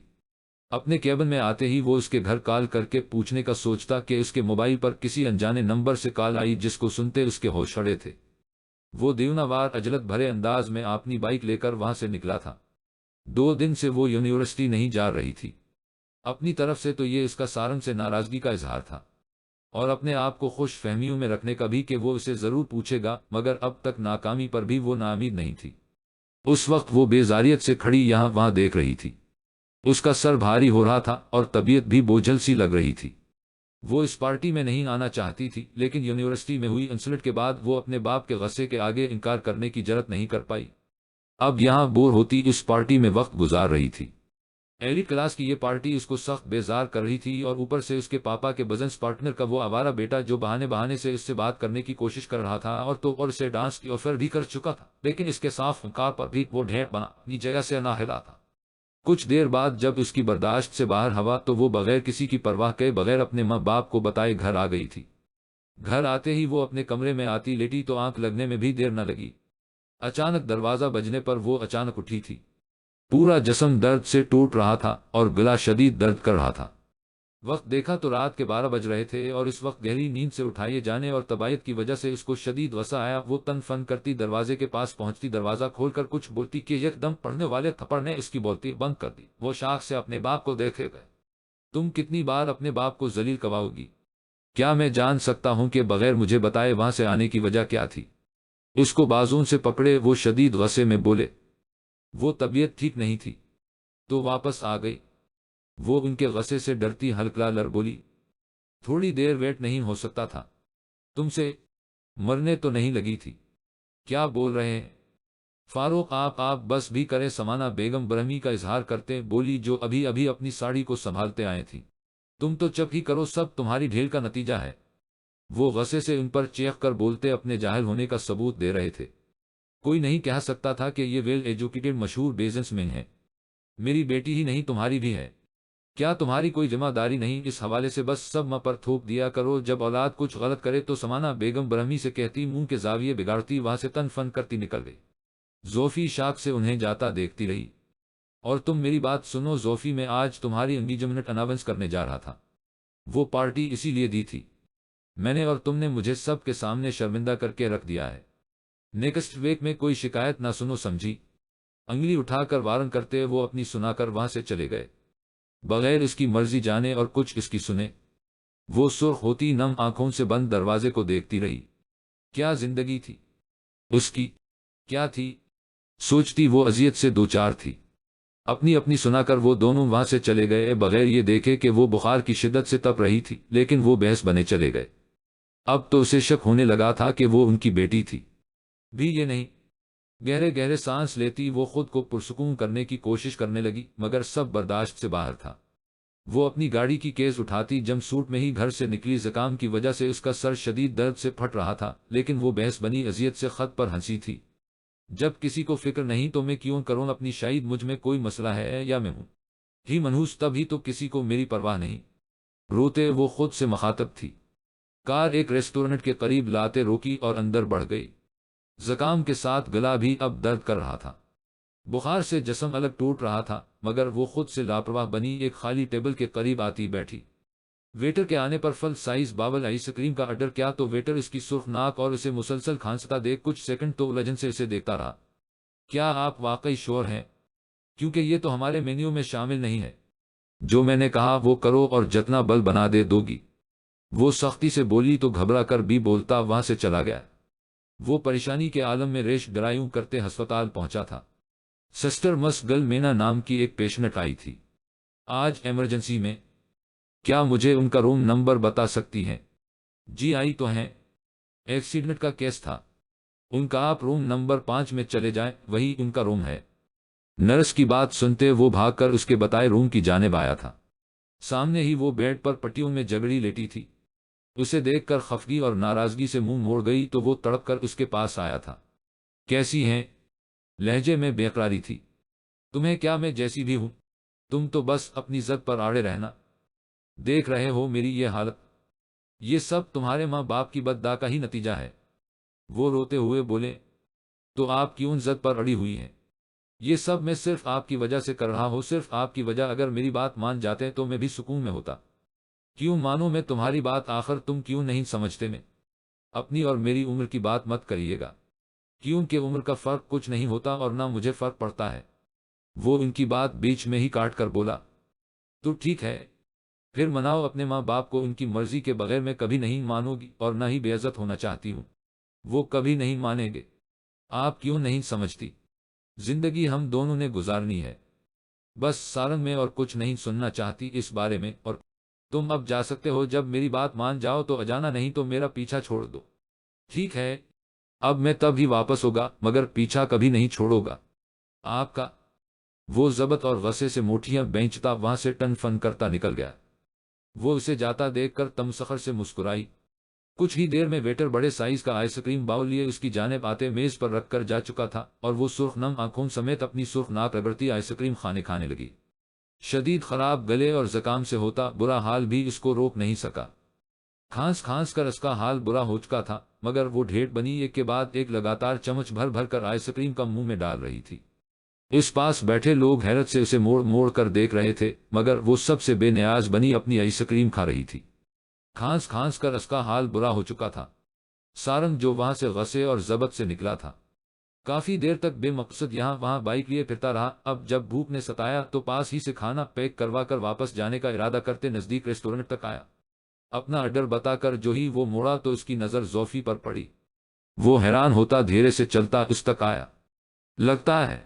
اپنے کیبن میں آتے ہی وہ اس کے گھر کال کر کے پوچھنے کا سوچتا کہ اس کے موبائل پر کسی انجانے نمبر سے کال آئی، جس کو سنتے اس کے ہوش اڑے تھے۔ وہ دیونا وار عجلت بھرے انداز میں اپنی بائک لے کر وہاں سے نکلا تھا۔ 2 دن سے وہ یونیورسٹی نہیں جا رہی تھی۔ اپنی طرف سے تو یہ اس کا سارنگ سے ناراضگی کا اظہار تھا، اور اپنے آپ کو خوش فہمیوں میں رکھنے کا بھی کہ وہ اسے ضرور پوچھے گا، مگر اب تک ناکامی پر بھی وہ ناامید نہیں تھی۔ اس وقت وہ بیزاریت سے کھڑی یہاں وہاں دیکھ رہی تھی۔ اس کا سر بھاری ہو رہا تھا اور طبیعت بھی بوجھل سی لگ رہی تھی۔ وہ اس پارٹی میں نہیں آنا چاہتی تھی، لیکن یونیورسٹی میں ہوئی انسلٹ کے بعد وہ اپنے باپ کے غصے کے آگے انکار کرنے کی جرات نہیں کر پائی۔ اب یہاں بور ہوتی اس پارٹی میں وقت گزار رہی تھی۔ ایلی کلاس کی یہ پارٹی اس کو سخت بیزار کر رہی تھی، اور اوپر سے اس کے پاپا کے بزنس پارٹنر کا وہ آوارہ بیٹا جو بہانے بہانے سے اس سے بات کرنے کی کوشش کر رہا تھا، اور اسے ڈانس کی آفر بھی کر چکا تھا، لیکن اس کے صاف انکار پر بھی وہ ڈھیر بنا اپنی جگہ سے نہ ہلا تھا۔ کچھ دیر بعد جب اس کی برداشت سے باہر ہوا تو وہ بغیر کسی کی پرواہ کے بغیر اپنے ماں باپ کو بتائے گھر آ گئی تھی۔ گھر آتے ہی وہ اپنے کمرے میں آتی لیٹی تو آنکھ لگنے میں بھی دیر نہ لگی۔ اچانک دروازہ بجنے پر وہ اچانک اٹھی تھی۔ پورا جسم درد سے ٹوٹ رہا تھا اور گلا شدید درد کر رہا تھا۔ وقت دیکھا تو رات کے 12 بج رہے تھے، اور اس وقت گہری نیند سے اٹھائے جانے اور طبیعت کی وجہ سے اس کو شدید غصہ آیا۔ وہ تن فن کرتی دروازے کے پاس پہنچتی، دروازہ کھول کر کچھ بولتی کہ یک دم پڑنے والے تھپڑ نے اس کی بولتی بند کر دی۔ وہ شاخ سے اپنے باپ کو دیکھے گئے۔ تم کتنی بار اپنے باپ کو ذلیل کرواؤ گی؟ کیا میں جان سکتا ہوں کہ بغیر مجھے بتائے وہاں سے آنے کی وجہ کیا تھی؟ اس کو بازوں سے پکڑے وہ شدید غصے میں بولے۔ وہ طبیعت ٹھیک نہیں تھی تو واپس آ گئی۔ وہ ان کے غصے سے ڈرتی ہلکلا لر بولی، تھوڑی دیر ویٹ نہیں ہو سکتا تھا؟ تم سے مرنے تو نہیں لگی تھی؟ کیا بول رہے ہیں فاروق آپ بس بھی کرے، سمانا بیگم برہمی کا اظہار کرتے بولی، جو ابھی ابھی اپنی ساڑی کو سنبھالتے آئے تھی۔ تم تو چپ ہی کرو، سب تمہاری ڈھیل کا نتیجہ ہے۔ وہ غصے سے ان پر چیخ کر بولتے اپنے جاہل ہونے کا ثبوت دے رہے تھے۔ کوئی نہیں کہہ سکتا تھا کہ یہ ویل ایجوکیٹڈ مشہور بزنس مین ہے؟ میری بیٹی ہی نہیں تمہاری بھی ہے، کیا تمہاری کوئی ذمہ داری نہیں؟ اس حوالے سے بس سب ماں پر تھوپ دیا کرو، جب اولاد کچھ غلط کرے تو سمانا بیگم برہمی سے کہتی، منہ کے زاویے بگاڑتی وہاں سے تن فن کرتی نکل گئی۔ زوفی شاک سے انہیں جاتا دیکھتی رہی۔ اور تم میری بات سنو زوفی، میں آج تمہاری انگیجمنٹ اناؤنس کرنے جا رہا تھا۔ وہ پارٹی اسی لیے دی تھی میں نے، اور تم نے مجھے سب کے سامنے شرمندہ کر کے رکھ دیا ہے۔ نیکسٹ ویک میں کوئی شکایت نہ سنو، سمجھی؟ انگلی اٹھا کر وارن کرتے وہ اپنی سنا کر وہاں سے چلے گئے، بغیر اس کی مرضی جانے اور کچھ اس کی سنے۔ وہ سرخ ہوتی نم آنکھوں سے بند دروازے کو دیکھتی رہی۔ کیا زندگی تھی اس کی؟ کیا تھی؟ سوچتی وہ اذیت سے دوچار تھی۔ اپنی اپنی سنا کر وہ دونوں وہاں سے چلے گئے بغیر یہ دیکھے کہ وہ بخار کی شدت سے تپ رہی تھی، لیکن وہ بحث بنے چلے گئے۔ اب تو اسے شک ہونے لگا تھا کہ وہ ان کی بیٹی تھی بھی یہ نہیں۔ گہرے گہرے سانس لیتی وہ خود کو پرسکون کرنے کی کوشش کرنے لگی، مگر سب برداشت سے باہر تھا۔ وہ اپنی گاڑی کی کیس اٹھاتی جمپ سوٹ میں ہی گھر سے نکلی۔ زکام کی وجہ سے اس کا سر شدید درد سے پھٹ رہا تھا، لیکن وہ بحث بنی اذیت سے خط پر ہنسی تھی۔ جب کسی کو فکر نہیں تو میں کیوں کروں اپنی؟ شاید مجھ میں کوئی مسئلہ ہے یا میں ہوں ہی منحوس، تب ہی تو کسی کو میری پرواہ نہیں۔ روتے وہ خود سے مخاطب تھی۔ کار ایک ریسٹورنٹ کے قریب لاتے روکی اور اندر بڑھ گئی۔ زکام کے ساتھ گلا بھی اب درد کر رہا تھا، بخار سے جسم الگ ٹوٹ رہا تھا، مگر وہ خود سے لاپرواہ بنی ایک خالی ٹیبل کے قریب آتی بیٹھی۔ ویٹر کے آنے پر فل سائز باول آئس کریم کا آرڈر کیا تو ویٹر اس کی سرخ ناک اور اسے مسلسل کھانستا دیکھ کچھ سیکنڈ تو الجھن سے اسے دیکھتا رہا۔ کیا آپ واقعی شور ہیں؟ کیونکہ یہ تو ہمارے مینیو میں شامل نہیں ہے۔ جو میں نے کہا وہ کرو اور جتنا بل بنا دے دو گی، وہ سختی سے بولی تو گھبرا کر بھی بولتا وہاں سے چلا گیا۔ وہ پریشانی کے عالم میں ریش ڈرائیوں کرتے ہسپتال پہنچا تھا۔ سسٹر مس گل مینا نام کی ایک پیشنٹ آئی تھی آج ایمرجنسی میں۔ کیا مجھے ان کا روم نمبر بتا سکتی ہیں؟ جی آئی تو ہیں، ایکسیڈنٹ کا کیس تھا ان کا۔ آپ روم نمبر 5 میں چلے جائیں، وہی ان کا روم ہے۔ نرس کی بات سنتے وہ بھاگ کر اس کے بتائے روم کی جانب آیا تھا۔ سامنے ہی وہ بیڈ پر پٹیوں میں جگڑی لیٹی تھی۔ اسے دیکھ کر خفگی اور ناراضگی سے منہ موڑ گئی تو وہ تڑپ کر اس کے پاس آیا تھا۔ کیسی ہیں؟ لہجے میں بے قراری تھی۔ تمہیں کیا، میں جیسی بھی ہوں، تم تو بس اپنی ضد پر آڑے رہنا۔ دیکھ رہے ہو میری یہ حالت، یہ سب تمہارے ماں باپ کی بددعا کا ہی نتیجہ ہے۔ وہ روتے ہوئے بولے، تو آپ کیوں ضد پر اڑی ہوئی ہیں؟ یہ سب میں صرف آپ کی وجہ سے کر رہا ہوں، صرف آپ کی وجہ۔ اگر میری بات مان جاتے تو میں بھی سکون میں ہوتا۔ کیوں مانوں میں تمہاری بات؟ آخر تم کیوں نہیں سمجھتے؟ میں اپنی اور میری عمر کی بات مت کریے گا، کیونکہ عمر کا فرق کچھ نہیں ہوتا اور نہ مجھے فرق پڑتا ہے۔ وہ ان کی بات بیچ میں ہی کاٹ کر بولا، تو ٹھیک ہے، پھر مناؤ اپنے ماں باپ کو، ان کی مرضی کے بغیر میں کبھی نہیں مانوں گی اور نہ ہی بے عزت ہونا چاہتی ہوں۔ وہ کبھی نہیں مانیں گے۔ آپ کیوں نہیں سمجھتی؟ زندگی ہم دونوں نے گزارنی ہے، بس سارنگ میں، اور کچھ نہیں سننا چاہتی اس بارے میں۔ اور تم اب جا سکتے ہو، جب میری بات مان جاؤ تو اجانا، نہیں تو میرا پیچھا چھوڑ دو۔ ٹھیک ہے، اب میں تب ہی واپس ہوگا، مگر پیچھا کبھی نہیں چھوڑو گا آپ کا۔ وہ ضبط اور غصے سے موٹیاں بینچتا وہاں سے ٹن فن کرتا نکل گیا۔ وہ اسے جاتا دیکھ کر تمسخر سے مسکرائی۔ کچھ ہی دیر میں ویٹر بڑے سائز کا آئس کریم باؤل لیے اس کی جانب آتے میز پر رکھ کر جا چکا تھا، اور وہ سرخ نم آنکھوں سمیت اپنی سرخ ناک رگڑتی آئس کریم کھانے لگی۔ شدید خراب گلے اور زکام سے ہوتا برا حال بھی اس کو روک نہیں سکا۔ کھانس کھانس کر اس کا حال برا ہو چکا تھا، مگر وہ ڈھیٹ بنی ایک کے بعد ایک لگاتار چمچ بھر بھر کر آئس کریم کا منہ میں ڈال رہی تھی۔ اس پاس بیٹھے لوگ حیرت سے اسے موڑ موڑ کر دیکھ رہے تھے، مگر وہ سب سے بے نیاز بنی اپنی آئس کریم کھا رہی تھی۔ کھانس کھانس کر اس کا حال برا ہو چکا تھا۔ سارنگ جو وہاں سے غصے اور ضبط سے نکلا تھا، کافی دیر تک بے مقصد یہاں وہاں بائک لیے پھرتا رہا۔ اب جب بھوک نے ستایا تو پاس ہی سے کھانا پیک کروا کر واپس جانے کا ارادہ کرتے نزدیک ریسٹورنٹ تک آیا۔ اپنا آرڈر بتا کر جو ہی وہ موڑا تو اس کی نظر زوفی پر پڑی۔ وہ حیران ہوتا دھیرے سے چلتا اس تک آیا۔ لگتا ہے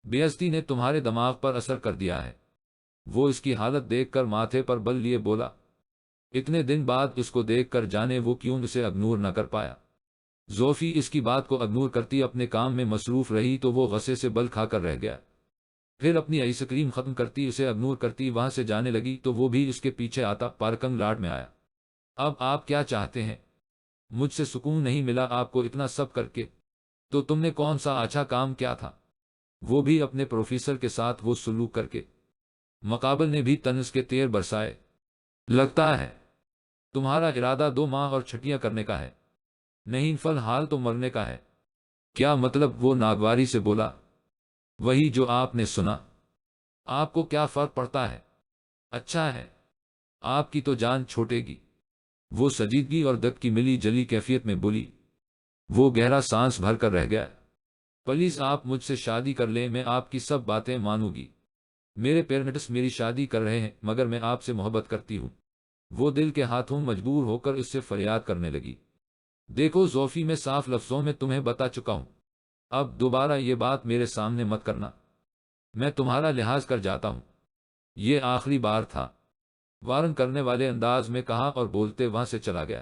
بے عزتی نے تمہارے دماغ پر اثر کر دیا ہے۔ وہ اس کی حالت دیکھ کر ماتھے پر بل لیے بولا۔ اتنے دن بعد اس کو دیکھ کر جانے وہ کیوں اسے اگنور نہ کر پایا۔ زوفی اس کی بات کو اگنور کرتی اپنے کام میں مصروف رہی تو وہ غصے سے بل کھا کر رہ گیا۔ پھر اپنی آئس کریم ختم کرتی اسے اگنور کرتی وہاں سے جانے لگی تو وہ بھی اس کے پیچھے آتا پارکنگ لاٹ میں آیا۔ اب آپ کیا چاہتے ہیں؟ مجھ سے سکون نہیں ملا آپ کو اتنا سب کر کے، تو تم نے کون سا اچھا کام کیا تھا؟ وہ بھی اپنے پروفیسر کے ساتھ وہ سلوک کر کے؟ مقابل نے بھی طنز کے تیر برسائے۔ لگتا ہے تمہارا ارادہ 2 ماہ اور چھٹیاں کرنے کا ہے، نہیں فی الحال تو مرنے کا ہے۔ کیا مطلب؟ وہ ناگواری سے بولا۔ وہی جو آپ نے سنا۔ آپ کو کیا فرق پڑتا ہے؟ اچھا ہے، آپ کی تو جان چھوٹے گی۔ وہ سجیدگی اور دت کی ملی جلی کیفیت میں بولی۔ وہ گہرا سانس بھر کر رہ گیا۔ پلیز آپ مجھ سے شادی کر لیں، میں آپ کی سب باتیں مانوں گی۔ میرے پیرنٹس میری شادی کر رہے ہیں مگر میں آپ سے محبت کرتی ہوں۔ وہ دل کے ہاتھوں مجبور ہو کر اس سے فریاد کرنے لگی۔ دیکھو زوفی، میں صاف لفظوں میں تمہیں بتا چکا ہوں، اب دوبارہ یہ بات میرے سامنے مت کرنا، میں تمہارا لحاظ کر جاتا ہوں، یہ آخری بار تھا، وارن کرنے والے انداز میں کہا اور بولتے وہاں سے چلا گیا۔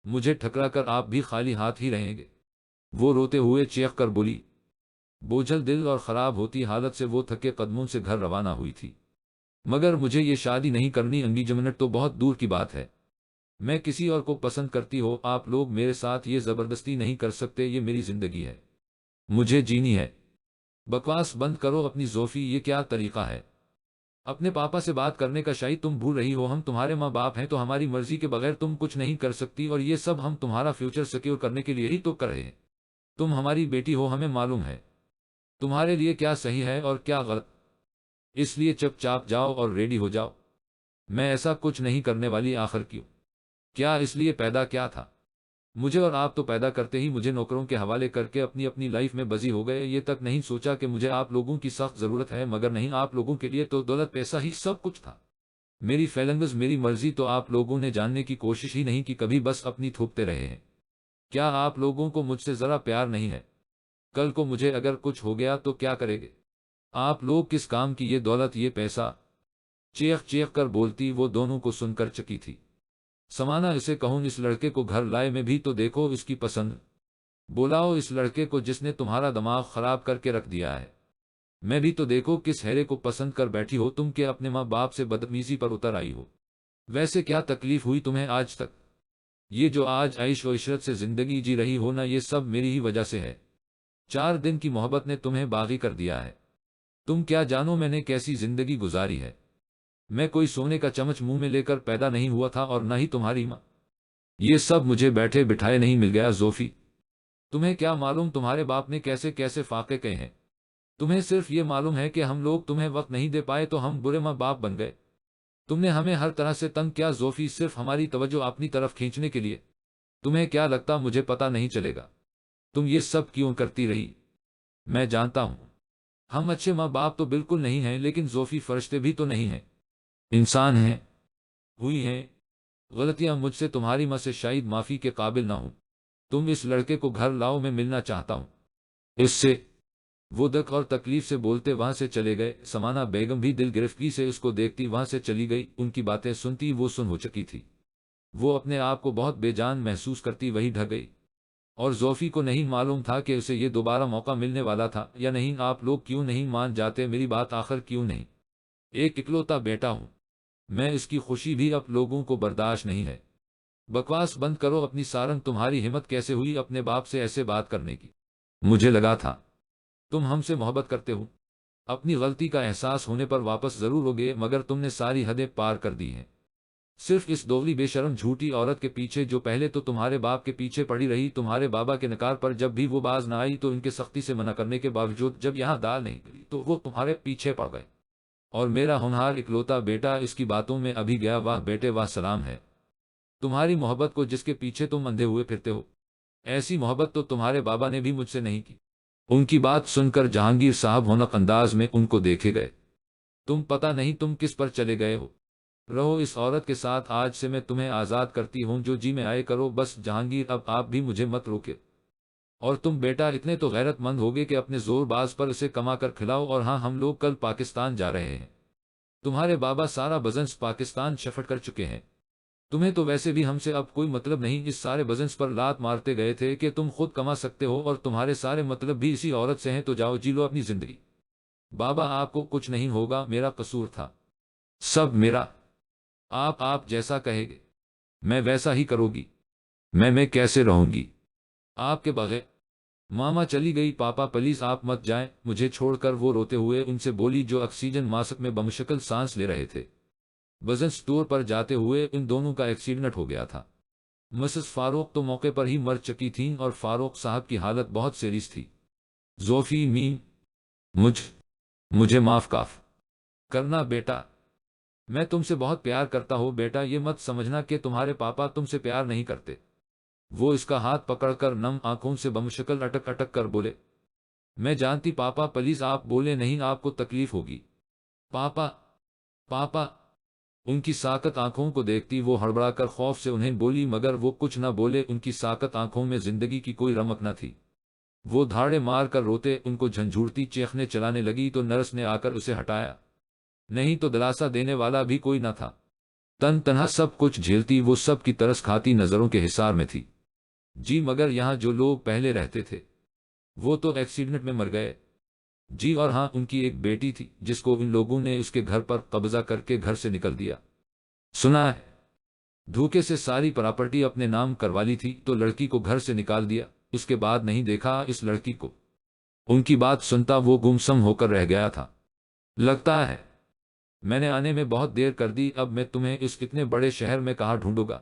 مجھے ٹھکرا کر آپ بھی خالی ہاتھ ہی رہیں گے، وہ روتے ہوئے چیخ کر بولی۔ بوجھل دل اور خراب ہوتی حالت سے وہ تھکے قدموں سے گھر روانہ ہوئی تھی۔ مگر مجھے یہ شادی نہیں کرنی، انگیجمنٹ تو بہت دور کی بات ہے، میں کسی اور کو پسند کرتی ہو، آپ لوگ میرے ساتھ یہ زبردستی نہیں کر سکتے، یہ میری زندگی ہے، مجھے جینی ہے۔ بکواس بند کرو اپنی زوفی، یہ کیا طریقہ ہے اپنے پاپا سے بات کرنے کا؟ شاید تم بھول رہی ہو، ہم تمہارے ماں باپ ہیں تو ہماری مرضی کے بغیر تم کچھ نہیں کر سکتی، اور یہ سب ہم تمہارا فیوچر سیکیور کرنے کے لیے ہی تو کر رہے ہیں۔ تم ہماری بیٹی ہو، ہمیں معلوم ہے تمہارے لیے کیا صحیح ہے اور کیا غلط، اس لیے چپ چاپ جاؤ اور ریڈی ہو جاؤ۔ میں ایسا کچھ نہیں کرنے والی، آخر کیوں؟ کیا اس لیے پیدا کیا تھا مجھے؟ اور آپ تو پیدا کرتے ہی مجھے نوکروں کے حوالے کر کے اپنی اپنی لائف میں بزی ہو گئے، یہ تک نہیں سوچا کہ مجھے آپ لوگوں کی سخت ضرورت ہے، مگر نہیں، آپ لوگوں کے لیے تو دولت پیسہ ہی سب کچھ تھا، میری فیلنگز میری مرضی تو آپ لوگوں نے جاننے کی کوشش ہی نہیں کی، کبھی بس اپنی تھوپتے رہے ہیں۔ کیا آپ لوگوں کو مجھ سے ذرا پیار نہیں ہے؟ کل کو مجھے اگر کچھ ہو گیا تو کیا کرے گے آپ لوگ؟ کس کام کی یہ دولت، یہ پیسہ؟ چیخ چیخ کر بولتی وہ دونوں کو سن کر چکی تھی۔ سمانا، اسے کہوں اس لڑکے کو گھر لائے، میں بھی تو دیکھو اس کی پسند، بلاؤ اس لڑکے کو جس نے تمہارا دماغ خراب کر کے رکھ دیا ہے، میں بھی تو دیکھو کس ہیرے کو پسند کر بیٹھی ہو تم، کہ اپنے ماں باپ سے بدتمیزی پر اتر آئی ہو۔ ویسے کیا تکلیف ہوئی تمہیں آج تک؟ یہ جو آج عیش و عشرت سے زندگی جی رہی ہو نا، یہ سب میری ہی وجہ سے ہے، 4 دن کی محبت نے تمہیں باغی کر دیا ہے۔ تم کیا جانو میں نے کیسی زندگی گزاری ہے، میں کوئی سونے کا چمچ منہ میں لے کر پیدا نہیں ہوا تھا، اور نہ ہی تمہاری ماں، یہ سب مجھے بیٹھے بٹھائے نہیں مل گیا۔ زوفی، تمہیں کیا معلوم تمہارے باپ نے کیسے کیسے فاقے کہے ہیں؟ تمہیں صرف یہ معلوم ہے کہ ہم لوگ تمہیں وقت نہیں دے پائے تو ہم برے ماں باپ بن گئے، تم نے ہمیں ہر طرح سے تنگ کیا زوفی، صرف ہماری توجہ اپنی طرف کھینچنے کے لیے۔ تمہیں کیا لگتا مجھے پتا نہیں چلے گا تم یہ سب کیوں کرتی رہی؟ میں جانتا ہوں ہم اچھے ماں باپ تو بالکل نہیں ہیں، لیکن زوفی فرشتے بھی تو نہیں ہیں، انسان ہیں، ہوئی ہیں غلطیاں مجھ سے، تمہاری ماں سے شاید معافی کے قابل نہ ہوں۔ تم اس لڑکے کو گھر لاؤ، میں ملنا چاہتا ہوں اس سے۔ وہ دکھ اور تکلیف سے بولتے وہاں سے چلے گئے۔ سمانا بیگم بھی دل گرفتگی سے اس کو دیکھتی وہاں سے چلی گئی، ان کی باتیں سنتی وہ سن ہو چکی تھی، وہ اپنے آپ کو بہت بے جان محسوس کرتی وہی ڈھک گئی، اور زوفی کو نہیں معلوم تھا کہ اسے یہ دوبارہ موقع ملنے والا تھا یا نہیں۔ آپ لوگ کیوں نہیں مان جاتے میری بات؟ آخر کیوں نہیں؟ ایک اکلوتا بیٹا ہوں میں، اس کی خوشی بھی آپ لوگوں کو برداشت نہیں ہے؟ بکواس بند کرو اپنی سارنگ، تمہاری ہمت کیسے ہوئی اپنے باپ سے ایسے بات کرنے کی؟ مجھے لگا تھا تم ہم سے محبت کرتے ہو، اپنی غلطی کا احساس ہونے پر واپس ضرور ہوگے، مگر تم نے ساری حدیں پار کر دی ہیں، صرف اس دوغلی بے شرم جھوٹی عورت کے پیچھے جو پہلے تو تمہارے باپ کے پیچھے پڑی رہی، تمہارے بابا کے نکار پر جب بھی وہ باز نہ آئی تو ان کے سختی سے منع کرنے کے باوجود جب یہاں دال نہیں گئی تو وہ تمہارے پیچھے پڑ گئے، اور میرا ہونہار اکلوتا بیٹا اس کی باتوں میں ابھی گیا۔ واہ بیٹے واہ، سلام ہے تمہاری محبت کو جس کے پیچھے تم اندھے ہوئے پھرتے ہو، ایسی محبت تو تمہارے بابا نے بھی مجھ سے نہیں کی۔ ان کی بات سن کر جہانگیر صاحب ہونق انداز میں ان کو دیکھے گئے۔ تم پتہ نہیں تم کس پر چلے گئے ہو، رہو اس عورت کے ساتھ، آج سے میں تمہیں آزاد کرتی ہوں، جو جی میں آئے کرو بس۔ جہانگیر اب آپ بھی مجھے مت روکے، اور تم بیٹا اتنے تو غیرت مند ہوگے کہ اپنے زور باز پر اسے کما کر کھلاؤ۔ اور ہاں، ہم لوگ کل پاکستان جا رہے ہیں، تمہارے بابا سارا بزنس پاکستان شفٹ کر چکے ہیں، تمہیں تو ویسے بھی ہم سے اب کوئی مطلب نہیں، اس سارے بزنس پر لات مارتے گئے تھے کہ تم خود کما سکتے ہو، اور تمہارے سارے مطلب بھی اسی عورت سے ہیں، تو جاؤ جی لو اپنی زندگی۔ بابا آپ کو کچھ نہیں ہوگا، میرا قصور تھا سب میرا، آپ جیسا کہے گے میں ویسا ہی کروں گی، میں کیسے رہوں گی آپ کے بغیر؟ ماما چلی گئی۔ پاپا پلیز آپ مت جائیں مجھے چھوڑ کر، وہ روتے ہوئے ان سے بولی جو آکسیجن ماسک میں بمشکل سانس لے رہے تھے۔ بزنس اسٹور پر جاتے ہوئے ان دونوں کا ایکسیڈنٹ ہو گیا تھا، مسز فاروق تو موقع پر ہی مر چکی تھیں، اور فاروق صاحب کی حالت بہت سیریس تھی۔ زوفی میم، مجھے معاف کاف کرنا بیٹا، میں تم سے بہت پیار کرتا ہوں بیٹا، یہ مت سمجھنا کہ تمہارے پاپا تم سے پیار نہیں کرتے۔ وہ اس کا ہاتھ پکڑ کر نم آنکھوں سے بمشکل اٹک اٹک کر بولے۔ میں جانتی پاپا، پلیز آپ بولے نہیں، آپ کو تکلیف ہوگی۔ پاپا، پاپا۔ ان کی ساکت آنکھوں کو دیکھتی وہ ہڑبڑا کر خوف سے انہیں بولی، مگر وہ کچھ نہ بولے، ان کی ساکت آنکھوں میں زندگی کی کوئی رمق نہ تھی۔ وہ دھاڑے مار کر روتے ان کو جھنجھوڑتی چیخنے چلانے لگی تو نرس نے آ کر اسے ہٹایا، نہیں تو دلاسا دینے والا بھی کوئی نہ تھا۔ تن تنہا سب کچھ جھیلتی وہ سب کی ترس کھاتی نظروں کے حصار میں تھی۔ جی مگر یہاں جو لوگ پہلے رہتے تھے وہ تو ایکسیڈنٹ میں مر گئے۔ جی اور ہاں، ان کی ایک بیٹی تھی جس کو ان لوگوں نے اس کے گھر پر قبضہ کر کے گھر سے نکل دیا۔ سنا ہے دھوکے سے ساری پراپرٹی اپنے نام کروا لی تھی تو لڑکی کو گھر سے نکال دیا، اس کے بعد نہیں دیکھا اس لڑکی کو۔ ان کی بات سنتا وہ گمسم ہو کر رہ گیا تھا۔ لگتا ہے میں نے آنے میں بہت دیر کر دی، اب میں تمہیں اس اتنے بڑے شہر میں کہاں ڈھونڈوں گا۔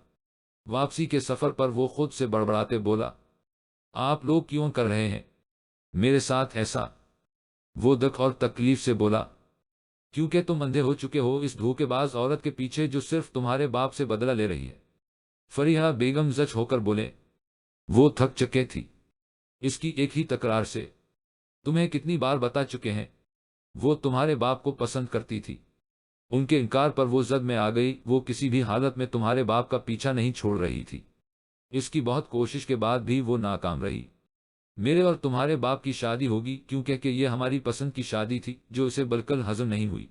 واپسی کے سفر پر وہ خود سے بڑبڑاتے بولا، آپ لوگ کیوں کر رہے ہیں میرے ساتھ ایسا؟ وہ دکھ اور تکلیف سے بولا، کیونکہ تم اندھے ہو چکے ہو اس دھوکے باز عورت کے پیچھے جو صرف تمہارے باپ سے بدلہ لے رہی ہے۔ فریحہ بیگم زچ ہو کر بولے، وہ تھک چکے تھی اس کی ایک ہی تکرار سے۔ تمہیں کتنی بار بتا چکے ہیں وہ تمہارے باپ کو پسند کرتی تھی۔ ان کے انکار پر وہ زد میں آ گئی، وہ کسی بھی حالت میں تمہارے باپ کا پیچھا نہیں چھوڑ رہی تھی۔ اس کی بہت کوشش کے بعد بھی وہ ناکام رہی۔ میرے اور تمہارے باپ کی شادی ہوگی کیونکہ کہ یہ ہماری پسند کی شادی تھی جو اسے بالکل ہضم نہیں ہوئی۔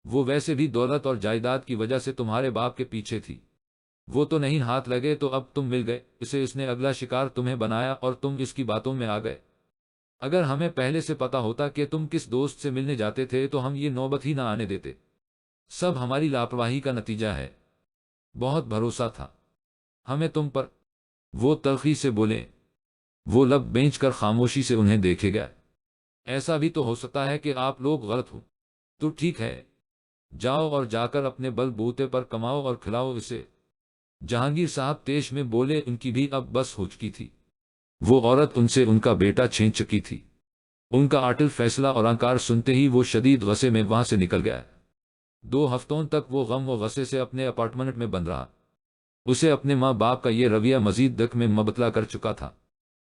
وہ ویسے بھی دولت اور جائیداد کی وجہ سے تمہارے باپ کے پیچھے تھی۔ وہ تو نہیں ہاتھ لگے تو اب تم مل گئے، اس نے اگلا شکار تمہیں بنایا اور تم اس کی باتوں میں آ گئے۔ اگر ہمیں پہلے سے پتا ہوتا کہ تم کس دوست سے ملنے جاتے تھے تو ہم یہ نوبت ہی نہ آنے دیتے۔ سب ہماری لاپرواہی کا نتیجہ ہے۔ بہت بھروسہ تھا ہمیں تم پر۔ وہ تلخی سے بولے۔ وہ لب بینچ کر خاموشی سے انہیں دیکھے گئے۔ ایسا بھی تو ہو سکتا ہے کہ آپ لوگ غلط ہو، تو ٹھیک ہے، جاؤ اور جا کر اپنے بل بوتے پر کماؤ اور کھلاؤ اسے۔ جہانگیر صاحب تیش میں بولے، ان کی بھی اب بس ہو چکی تھی۔ وہ عورت ان سے ان کا بیٹا چھین چکی تھی۔ ان کا اٹل فیصلہ اور انکار سنتے ہی وہ شدید غصے میں وہاں سے نکل گیا۔ 2 ہفتوں تک وہ غم و غصے سے اپنے اپارٹمنٹ میں بند رہا۔ اسے اپنے ماں باپ کا یہ رویہ مزید دکھ میں مبتلا کر چکا تھا۔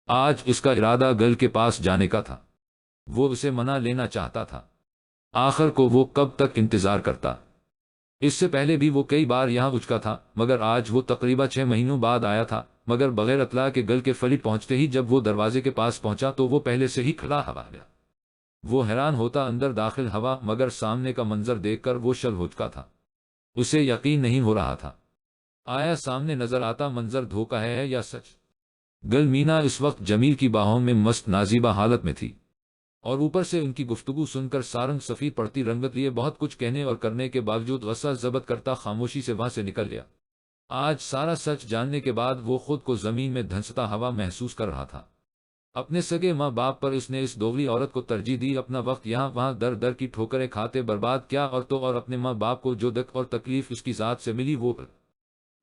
آج اس کا ارادہ گل کے پاس جانے کا تھا۔ وہ اسے منا لینا چاہتا تھا۔ آخر کو وہ کب تک انتظار کرتا؟ اس سے پہلے بھی وہ کئی بار یہاں اچکا تھا، مگر آج وہ تقریباً 6 مہینوں بعد آیا تھا، مگر بغیر اطلاع کے گل کے فلیٹ پہنچتے ہی جب وہ دروازے کے پاس پہنچا تو وہ پہلے سے ہی کھلا ہوا گیا۔ وہ حیران ہوتا اندر داخل ہوا، مگر سامنے کا منظر دیکھ کر وہ شل ہو چکا تھا۔ اسے یقین نہیں ہو رہا تھا، آیا سامنے نظر آتا منظر دھوکہ ہے یا سچ؟ گل مینا اس وقت جمیل کی باہوں میں مست نازیبہ حالت میں تھی، اور اوپر سے ان کی گفتگو سن کر سارنگ سفید پڑتی رنگت لیے بہت کچھ کہنے اور کرنے کے باوجود غصہ ضبط کرتا خاموشی سے وہاں سے نکل گیا۔ آج سارا سچ جاننے کے بعد وہ خود کو زمین میں دھنستا ہوا محسوس کر رہا تھا۔ اپنے سگے ماں باپ پر اس نے اس دوغلی عورت کو ترجیح دی، اپنا وقت یہاں وہاں در در کی ٹھوکریں کھاتے برباد کیا، اور اپنے ماں باپ کو جو دکھ اور تکلیف اس کی ذات سے ملی وہ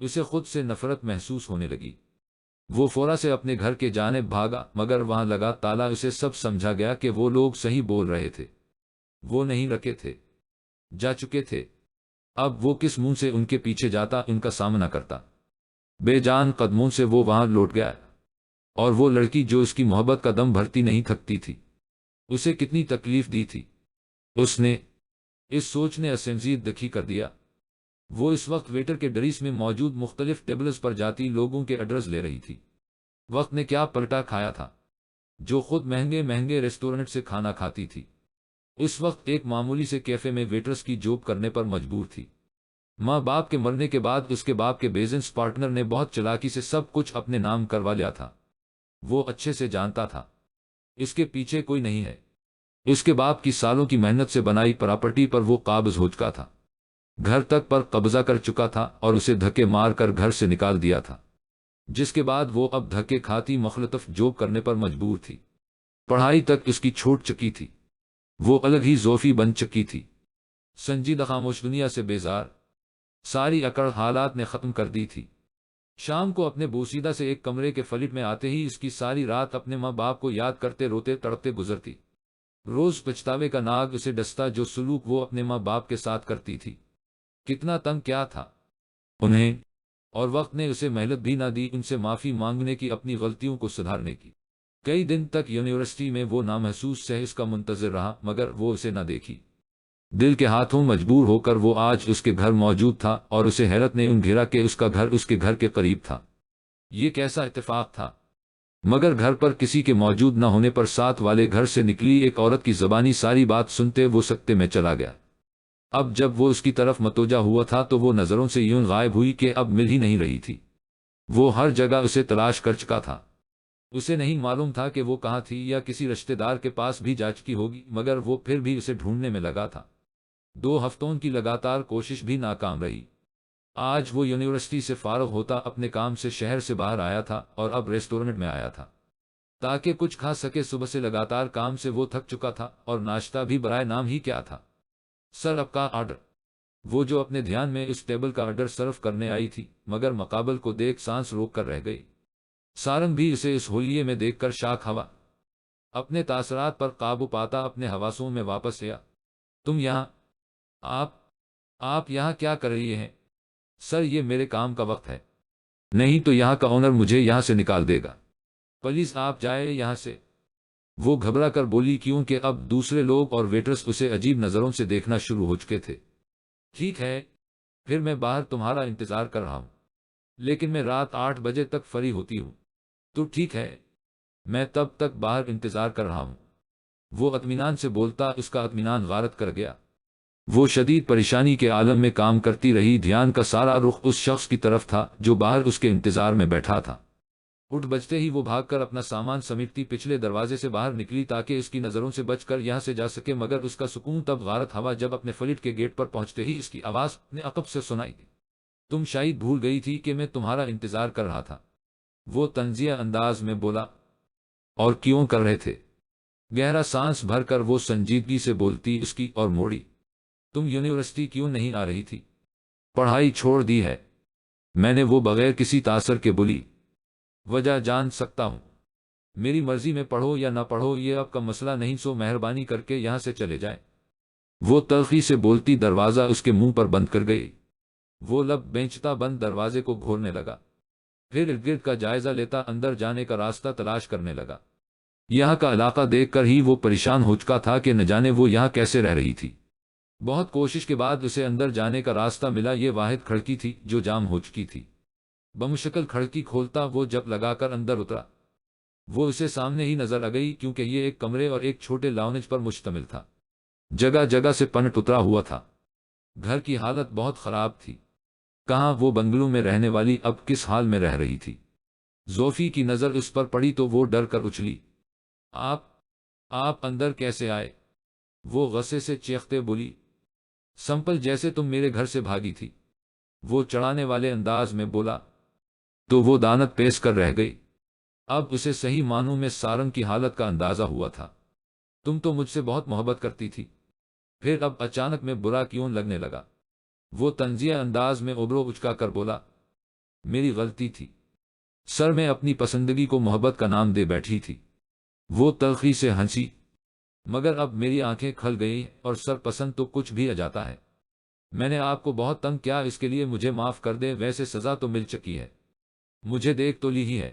اسے خود سے نفرت محسوس ہونے لگی۔ وہ فورا سے اپنے گھر کے جانب بھاگا، مگر وہاں لگا تالا اسے سب سمجھا گیا کہ وہ لوگ صحیح بول رہے تھے۔ وہ نہیں رکے تھے، جا چکے تھے۔ اب وہ کس منہ سے ان کے پیچھے جاتا، ان کا سامنا کرتا؟ بے جان قدموں سے وہ وہاں لوٹ گیا، اور وہ لڑکی جو اس کی محبت کا دم بھرتی نہیں تھکتی تھی، اسے کتنی تکلیف دی تھی اس نے۔ اس سوچ نے اسمزید دکھی کر دیا۔ وہ اس وقت ویٹر کے ڈریس میں موجود مختلف ٹیبلز پر جاتی لوگوں کے ایڈریس لے رہی تھی۔ وقت نے کیا پلٹا کھایا تھا، جو خود مہنگے مہنگے ریسٹورنٹ سے کھانا کھاتی تھی، اس وقت ایک معمولی سے کیفے میں ویٹرس کی جاب کرنے پر مجبور تھی۔ ماں باپ کے مرنے کے بعد اس کے باپ کے بزنس پارٹنر نے بہت چلاکی سے سب کچھ اپنے نام کروا لیا تھا۔ وہ اچھے سے جانتا تھا اس کے پیچھے کوئی نہیں ہے۔ اس کے باپ کی سالوں کی محنت سے بنائی پراپرٹی پر وہ قابض ہو چکا تھا، گھر تک پر قبضہ کر چکا تھا اور اسے دھکے مار کر گھر سے نکال دیا تھا، جس کے بعد وہ اب دھکے کھاتی مختلف جاب کرنے پر مجبور تھی۔ پڑھائی تک اس کی چھوٹ چکی تھی، وہ الگ ہی زوفی بن چکی تھی، سنجیدہ خاموش دنیا سے بیزار۔ ساری اکڑ حالات نے ختم کر دی تھی۔ شام کو اپنے بوسیدہ سے ایک کمرے کے فلیٹ میں آتے ہی اس کی ساری رات اپنے ماں باپ کو یاد کرتے روتے تڑپتے گزرتی۔ روز پچھتاوے کا ناگ اسے ڈستا، جو سلوک وہ اپنے ماں باپ کے ساتھ کرتی تھی۔ کتنا تنگ کیا تھا انہیں، اور وقت نے اسے مہلت بھی نہ دی ان سے معافی مانگنے کی، اپنی غلطیوں کو سدھارنے کی۔ کئی دن تک یونیورسٹی میں وہ نامحسوس سہس کا منتظر رہا مگر وہ اسے نہ دیکھی۔ دل کے ہاتھوں مجبور ہو کر وہ آج اس کے گھر موجود تھا اور اسے حیرت نے ان گھیرا کہ اس کا گھر اس کے گھر کے قریب تھا۔ یہ کیسا اتفاق تھا؟ مگر گھر پر کسی کے موجود نہ ہونے پر ساتھ والے گھر سے نکلی ایک عورت کی زبانی ساری بات سنتے وہ سکتے میں چلا گیا۔ اب جب وہ اس کی طرف متوجہ ہوا تھا تو وہ نظروں سے یوں غائب ہوئی کہ اب مل ہی نہیں رہی تھی۔ وہ ہر جگہ اسے تلاش کر چکا تھا۔ اسے نہیں معلوم تھا کہ وہ کہاں تھی یا کسی رشتہ دار کے پاس بھی جا چکی ہوگی مگر وہ پھر بھی اسے ڈھونڈنے میں لگا تھا۔ 2 ہفتوں کی لگاتار کوشش بھی ناکام رہی۔ آج وہ یونیورسٹی سے فارغ ہوتا اپنے کام سے شہر سے باہر آیا تھا اور اب ریسٹورنٹ میں آیا تھا تاکہ کچھ کھا سکے۔ صبح سے لگاتار کام سے وہ تھک چکا تھا اور ناشتہ بھی برائے نام ہی کیا تھا۔ سر اب کا آرڈر۔ وہ جو اپنے دھیان میں اس ٹیبل کا آرڈر سرو کرنے آئی تھی مگر مقابل کو دیکھ سانس روک کر رہ گئی۔ سارنگ بھی اسے اس ہولیے میں دیکھ کر شاک ہوا۔ اپنے تاثرات پر قابو پاتا اپنے حواسوں میں واپس آیا۔ تم یہاں؟ آپ یہاں کیا کر رہی ہیں؟ سر یہ میرے کام کا وقت ہے۔ نہیں تو یہاں کا اونر مجھے یہاں سے نکال دے گا۔ پلیز آپ جائیں یہاں سے۔ وہ گھبرا کر بولی کیونکہ اب دوسرے لوگ اور ویٹرس اسے عجیب نظروں سے دیکھنا شروع ہو چکے تھے۔ ٹھیک ہے پھر میں باہر تمہارا انتظار کر رہا ہوں، لیکن میں رات 8 بجے تک فری ہوتی ہوں۔ تو ٹھیک ہے میں تب تک باہر انتظار کر رہا ہوں۔ وہ اطمینان سے بولتا اس کا اطمینان غارت کر گیا۔ وہ شدید پریشانی کے عالم میں کام کرتی رہی۔ دھیان کا سارا رخ اس شخص کی طرف تھا جو باہر اس کے انتظار میں بیٹھا تھا۔ اٹھ بجتے ہی وہ بھاگ کر اپنا سامان سمیٹتی پچھلے دروازے سے باہر نکلی تاکہ اس کی نظروں سے بچ کر یہاں سے جا سکے مگر اس کا سکون تب غارت ہوا جب اپنے فلیٹ کے گیٹ پر پہنچتے ہی اس کی آواز اپنے عقب سے سنائی دی۔ تم شاید بھول گئی تھی کہ میں تمہارا انتظار کر رہا تھا، وہ طنزیہ انداز میں بولا۔ اور کیوں کر رہے تھے؟ گہرا سانس بھر کر وہ سنجیدگی سے بولتی اس کی اور موڑی۔ تم یونیورسٹی کیوں نہیں آ رہی تھی؟ پڑھائی چھوڑ دی ہے؟ میں نے وہ بغیر کسی تاثر کے بولی۔ وجہ جان سکتا ہوں؟ میری مرضی میں پڑھو یا نہ پڑھو یہ اب کا مسئلہ نہیں، سو مہربانی کر کے یہاں سے چلے جائیں۔ وہ تلخی سے بولتی دروازہ اس کے منہ پر بند کر گئی۔ وہ لب بینچتا بند دروازے کو گھورنے لگا، پھر ارد گرد کا جائزہ لیتا اندر جانے کا راستہ تلاش کرنے لگا۔ یہاں کا علاقہ دیکھ کر ہی وہ پریشان ہو چکا تھا کہ نہ جانے وہ یہاں کیسے رہ رہی تھی۔ بہت کوشش کے بعد اسے اندر جانے کا راستہ ملا۔ یہ واحد کھڑکی تھی جو جام ہو چکی تھی۔ بمشکل کھڑکی کھولتا وہ جب لگا کر اندر اترا، وہ اسے سامنے ہی نظر آ گئی کیونکہ یہ ایک کمرے اور ایک چھوٹے لاؤنج پر مشتمل تھا۔ جگہ جگہ سے پنٹ اترا ہوا تھا۔ گھر کی حالت بہت خراب تھی۔ کہاں وہ بنگلو میں رہنے والی اب کس حال میں رہ رہی تھی؟ زوفی کی نظر اس پر پڑی تو وہ ڈر کر اچھلی۔ آپ اندر کیسے آئے؟ وہ غصے سے چیختے بولی۔ سمپل جیسے تم میرے گھر سے بھاگی تھی، وہ چڑھانے والے انداز میں بولا۔ تو وہ دانت پیش کر رہ گئی۔ اب اسے صحیح معنوں میں سارنگ کی حالت کا اندازہ ہوا تھا۔ تم تو مجھ سے بہت محبت کرتی تھی، پھر اب اچانک میں برا کیوں لگنے لگا؟ وہ طنزیہ انداز میں ابرو اچکا کر بولا۔ میری غلطی تھی سر، میں اپنی پسندگی کو محبت کا نام دے بیٹھی تھی۔ وہ تلخی سے ہنسی۔ مگر اب میری آنکھیں کھل گئی اور سر پسند تو کچھ بھی آ جاتا ہے۔ میں نے آپ کو بہت تنگ کیا، اس کے لیے مجھے معاف کر دیں، ویسے سزا تو مل چکی ہے، مجھے دیکھ تو لی ہی ہے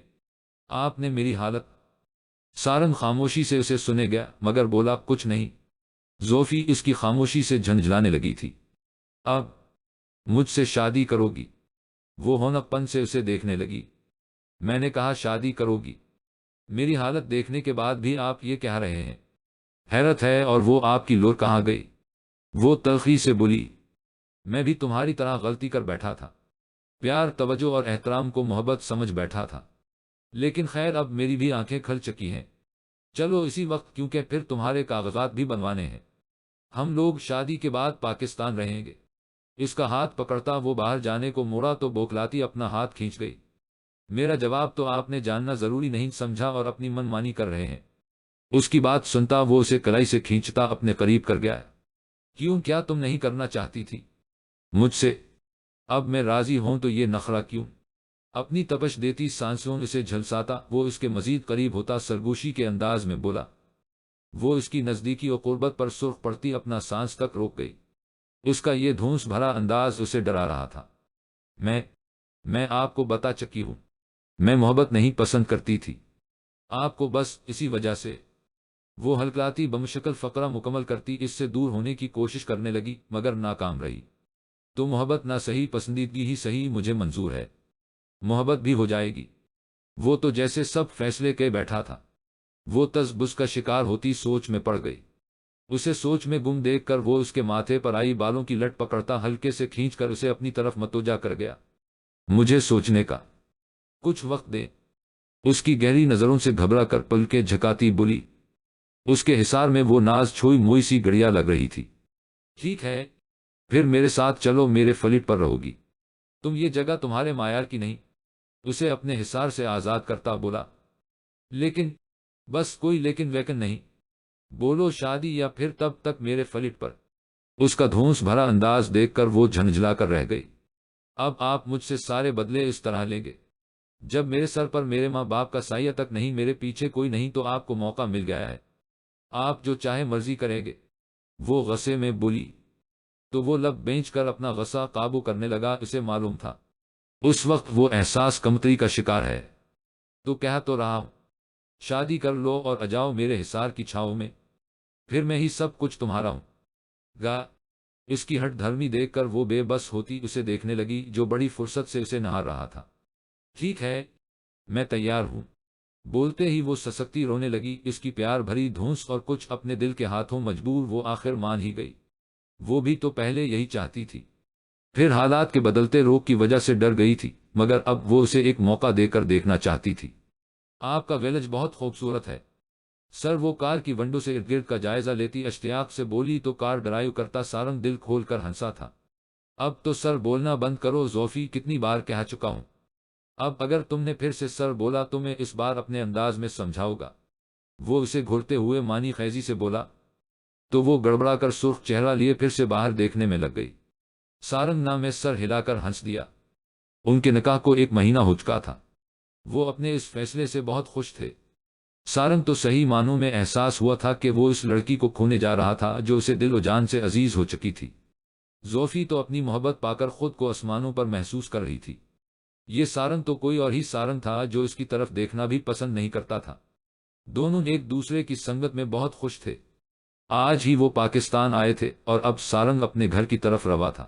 آپ نے میری حالت۔ سارنگ خاموشی سے اسے سنے گیا مگر بولا کچھ نہیں۔ زوفی اس کی خاموشی سے جھنجھلانے لگی تھی۔ اب مجھ سے شادی کرو گی؟ وہ ہونک پن سے اسے دیکھنے لگی۔ میں نے کہا شادی کرو گی؟ میری حالت دیکھنے کے بعد بھی آپ یہ کہہ رہے ہیں؟ حیرت ہے، اور وہ آپ کی لور کہاں گئی؟ وہ تلخی سے بولی۔ میں بھی تمہاری طرح غلطی کر بیٹھا تھا، پیار، توجہ اور احترام کو محبت سمجھ بیٹھا تھا، لیکن خیر اب میری بھی آنکھیں کھل چکی ہیں۔ چلو اسی وقت، کیونکہ پھر تمہارے کاغذات بھی بنوانے ہیں۔ ہم لوگ شادی کے بعد پاکستان رہیں گے۔ اس کا ہاتھ پکڑتا وہ باہر جانے کو موڑا تو بوکھلاتی اپنا ہاتھ کھینچ گئی۔ میرا جواب تو آپ نے جاننا ضروری نہیں سمجھا اور اپنی من مانی کر رہے ہیں۔ اس کی بات سنتا وہ اسے کلائی سے کھینچتا اپنے قریب کر گیا۔ کیوں، کیا تم نہیں کرنا چاہتی تھی مجھ سے؟ اب میں راضی ہوں تو یہ نخرہ کیوں؟ اپنی تپش دیتی سانسوں اسے جھلساتا وہ اس کے مزید قریب ہوتا سرگوشی کے انداز میں بولا۔ وہ اس کی نزدیکی اور قربت پر سرخ پڑتی اپنا سانس تک روک گئی۔ اس کا یہ دھونس بھرا انداز اسے ڈرا رہا تھا۔ میں آپ کو بتا چکی ہوں، میں محبت نہیں پسند کرتی تھی۔ آپ کو بس اسی وجہ سے۔ وہ ہلکلاتی بمشکل فقرہ مکمل کرتی اس سے دور ہونے کی کوشش کرنے لگی مگر ناکام رہی۔ تو محبت نہ صحیح، پسندیدگی ہی صحیح، مجھے منظور ہے، محبت بھی ہو جائے گی۔ وہ تو جیسے سب فیصلے کے بیٹھا تھا۔ وہ تذبذب کا شکار ہوتی سوچ میں پڑ گئی۔ اسے سوچ میں گم دیکھ کر وہ اس کے ماتھے پر آئی بالوں کی لٹ پکڑتا ہلکے سے کھینچ کر اسے اپنی طرف متوجہ کر گیا۔ مجھے سوچنے کا کچھ وقت دے۔ اس کی گہری نظروں سے گھبرا کر پلکیں جھکاتی بولی۔ اس کے حصار میں وہ ناز چھوئی موئی سی گڑیا لگ رہی تھی۔ ٹھیک ہے، پھر میرے ساتھ چلو، میرے فلیٹ پر رہو گی تم، یہ جگہ تمہارے معیار کی نہیں۔ اسے اپنے حصار سے آزاد کرتا بولا۔ لیکن، بس کوئی لیکن ویکن نہیں، بولو شادی یا پھر تب تک میرے فلیٹ پر۔ اس کا دھونس بھرا انداز دیکھ کر وہ جھنجھلا کر رہ گئی۔ اب آپ مجھ سے سارے بدلے اس طرح لیں گے؟ جب میرے سر پر میرے ماں باپ کا سایہ تک نہیں، میرے پیچھے کوئی نہیں، تو آپ کو موقع مل گیا ہے، آپ جو چاہے مرضی کریں گے۔ وہ غصے میں بولی۔ تو وہ لب بینچ کر اپنا غصہ قابو کرنے لگا۔ اسے معلوم تھا اس وقت وہ احساس کمتری کا شکار ہے۔ تو کہہ تو رہا ہوں، شادی کر لو اور اجاؤ میرے حصار کی چھاؤں میں، پھر میں ہی سب کچھ تمہارا ہوں گا۔ اس کی ہٹ دھرمی دیکھ کر وہ بے بس ہوتی اسے دیکھنے لگی، جو بڑی فرصت سے اسے نہار رہا تھا۔ ٹھیک ہے، میں تیار ہوں۔ بولتے ہی وہ سسکتی رونے لگی۔ اس کی پیار بھری دھونس اور کچھ اپنے دل کے ہاتھوں مجبور وہ آخر مان ہی گئی۔ وہ بھی تو پہلے یہی چاہتی تھی، پھر حالات کے بدلتے رخ کی وجہ سے ڈر گئی تھی، مگر اب وہ اسے ایک موقع دے کر دیکھنا چاہتی تھی۔ آپ کا ویلج بہت خوبصورت ہے سر، وہ کار کی ونڈو سے ارد گرد کا جائزہ لیتی اشتیاق سے بولی۔ تو کار ڈرائیو کرتا سارنگ دل کھول کر ہنسا تھا۔ اب تو سر بولنا بند کرو زوفی، کتنی بار کہہ چکا ہوں، اب اگر تم نے پھر سے سر بولا تو میں اس بار اپنے انداز میں سمجھاؤں گا۔ وہ اسے گھرتے ہوئے مانی خیزی سے بولا۔ تو وہ گڑبڑا کر سرخ چہرہ لیے پھر سے باہر دیکھنے میں لگ گئی۔ سارنگ نہ میں سر ہلا کر ہنس دیا۔ ان کے نکاح کو 1 مہینہ ہو چکا تھا۔ وہ اپنے اس فیصلے سے بہت خوش تھے۔ سارنگ تو صحیح معنوں میں احساس ہوا تھا کہ وہ اس لڑکی کو کھونے جا رہا تھا جو اسے دل و جان سے عزیز ہو چکی تھی۔ زوفی تو اپنی محبت پا کر خود کو آسمانوں پر محسوس کر رہی تھی۔ یہ سارنگ تو کوئی اور ہی سارنگ تھا جو اس کی طرف دیکھنا بھی پسند نہیں کرتا تھا۔ دونوں ایک دوسرے کی سنگت میں بہت خوش تھے۔ آج ہی وہ پاکستان آئے تھے اور اب سارنگ اپنے گھر کی طرف روا تھا۔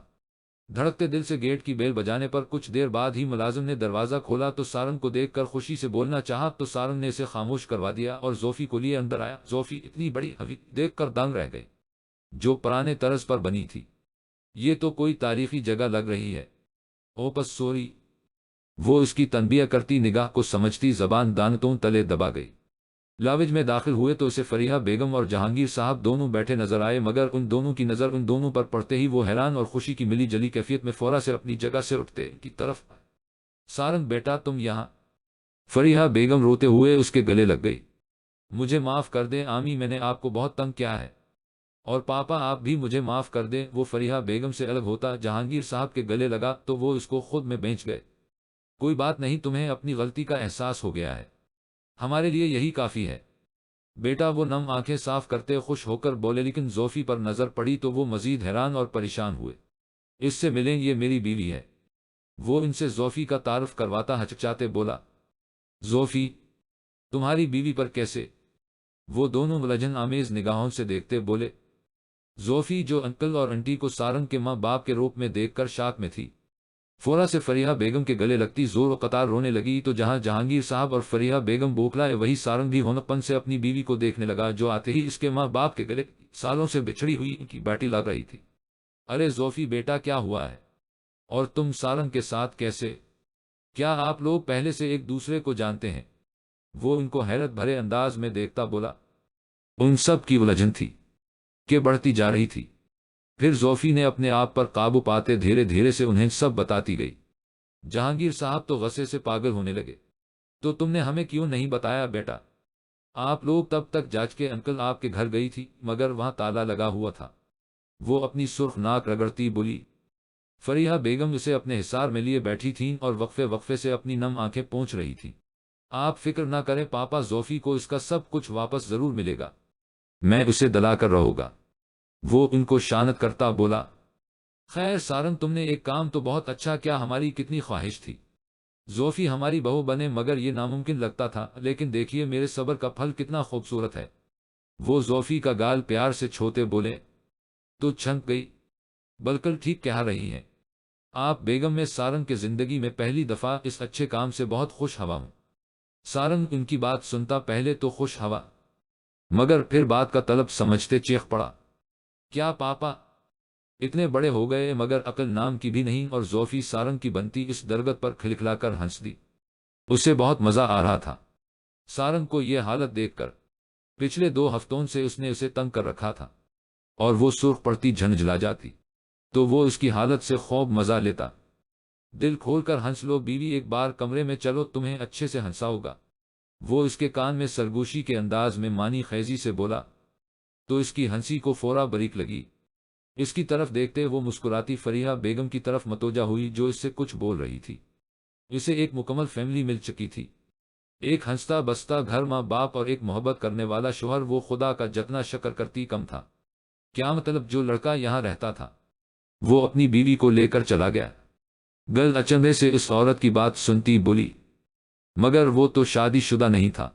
دھڑکتے دل سے گیٹ کی بیل بجانے پر کچھ دیر بعد ہی ملازم نے دروازہ کھولا تو سارنگ کو دیکھ کر خوشی سے بولنا چاہا تو سارنگ نے اسے خاموش کروا دیا اور زوفی کو لیے اندر آیا۔ زوفی اتنی بڑی حویلی دیکھ کر دنگ رہ گئی، جو پرانے طرز پر بنی تھی۔ یہ تو کوئی تاریخی جگہ لگ رہی ہے۔ اوپس سوری، وہ اس کی تنبیہ کرتی نگاہ کو سمجھتی زبان دانتوں تلے دبا گئی۔ لاوج میں داخل ہوئے تو اسے فریحہ بیگم اور جہانگیر صاحب دونوں بیٹھے نظر آئے، مگر ان دونوں کی نظر ان دونوں پر پڑتے ہی وہ حیران اور خوشی کی ملی جلی کیفیت میں فورا سے اپنی جگہ سے اٹھتے کی طرف۔ سارنگ بیٹا تم یہاں؟ فریحہ بیگم روتے ہوئے اس کے گلے لگ گئی۔ مجھے معاف کر دیں آمی، میں نے آپ کو بہت تنگ کیا ہے، اور پاپا آپ بھی مجھے معاف کر دیں۔ وہ فریحہ بیگم سے الگ ہوتا جہانگیر صاحب کے گلے لگا تو وہ اس کو خود میں بینچ گئے۔ کوئی بات نہیں، تمہیں اپنی غلطی کا احساس ہو گیا ہے، ہمارے لیے یہی کافی ہے بیٹا۔ وہ نم آنکھیں صاف کرتے خوش ہو کر بولے، لیکن زوفی پر نظر پڑی تو وہ مزید حیران اور پریشان ہوئے۔ اس سے ملیں، یہ میری بیوی ہے۔ وہ ان سے زوفی کا تعارف کرواتا ہچکچاتے بولا۔ زوفی تمہاری بیوی پر کیسے؟ وہ دونوں ملجھن آمیز نگاہوں سے دیکھتے بولے۔ زوفی جو انکل اور انٹی کو سارنگ کے ماں باپ کے روپ میں دیکھ کر شاک میں تھی، فورا سے فریحہ بیگم کے گلے لگتی زور و قطار رونے لگی۔ تو جہاں جہانگیر صاحب اور فریحہ بیگم بوکھلائے، وہی سارنگ بھی ہونپن سے اپنی بیوی کو دیکھنے لگا، جو آتے ہی اس کے ماں باپ کے گلے سالوں سے بچھڑی ہوئی ان کی بیٹی لگ رہی تھی۔ ارے زوفی بیٹا، کیا ہوا ہے؟ اور تم سارنگ کے ساتھ کیسے؟ کیا آپ لوگ پہلے سے ایک دوسرے کو جانتے ہیں؟ وہ ان کو حیرت بھرے انداز میں دیکھتا بولا۔ ان سب کی الجھن تھی کہ بڑھتی جا رہی تھی، پھر زوفی نے اپنے آپ پر قابو پاتے دھیرے دھیرے سے انہیں سب بتاتی گئی۔ جہانگیر صاحب تو غصے سے پاگل ہونے لگے۔ تو تم نے ہمیں کیوں نہیں بتایا بیٹا؟ آپ لوگ تب تک جاج کے انکل آپ کے گھر گئی تھی، مگر وہاں تالا لگا ہوا تھا۔ وہ اپنی سرخ ناک رگڑتی بولی۔ فریحہ بیگم اسے اپنے حصار میں لیے بیٹھی تھیں اور وقفے وقفے سے اپنی نم آنکھیں پونچھ رہی تھیں۔ آپ فکر نہ کریں پاپا، زوفی کو اس کا سب کچھ واپس ضرور ملے گا، میں اسے دلا کر رہوں گا۔ وہ ان کو شانت کرتا بولا۔ خیر سارنگ، تم نے ایک کام تو بہت اچھا کیا، ہماری کتنی خواہش تھی زوفی ہماری بہو بنے مگر یہ ناممکن لگتا تھا، لیکن دیکھیے میرے صبر کا پھل کتنا خوبصورت ہے۔ وہ زوفی کا گال پیار سے چھوتے بولے۔ تو چھنک گئی۔ بالکل ٹھیک کہہ رہی ہیں آپ بیگم، میں سارنگ کے زندگی میں پہلی دفعہ اس اچھے کام سے بہت خوش ہوا ہوں۔ سارنگ ان کی بات سنتا پہلے تو خوش ہوا، مگر پھر بات کا طلب سمجھتے چیخ پڑا۔ کیا پاپا اتنے بڑے ہو گئے مگر عقل نام کی بھی نہیں؟ اور زوفی سارنگ کی بنتی اس درگت پر کھلکھلا کر ہنس دی۔ اسے بہت مزہ آ رہا تھا سارنگ کو یہ حالت دیکھ کر۔ پچھلے 2 ہفتوں سے اس نے اسے تنگ کر رکھا تھا، اور وہ سرخ پڑتی جھنجھلا جاتی تو وہ اس کی حالت سے خوب مزہ لیتا۔ دل کھول کر ہنس لو بیوی، ایک بار کمرے میں چلو، تمہیں اچھے سے ہنساؤں گا۔ وہ اس کے کان میں سرگوشی کے انداز میں مانی خیزی سے بولا، تو اس کی ہنسی کو فورا بریک لگی۔ اس کی طرف دیکھتے وہ مسکراتی فریحہ بیگم کی طرف متوجہ ہوئی جو اس سے کچھ بول رہی تھی۔ اسے ایک مکمل فیملی مل چکی تھی، ایک ہنستا بستا گھر، ماں باپ اور ایک محبت کرنے والا شوہر۔ وہ خدا کا جتنا شکر کرتی کم تھا۔ کیا مطلب جو لڑکا یہاں رہتا تھا وہ اپنی بیوی کو لے کر چلا گیا؟ گل اچنبے سے اس عورت کی بات سنتی بولی، مگر وہ تو شادی شدہ نہیں تھا۔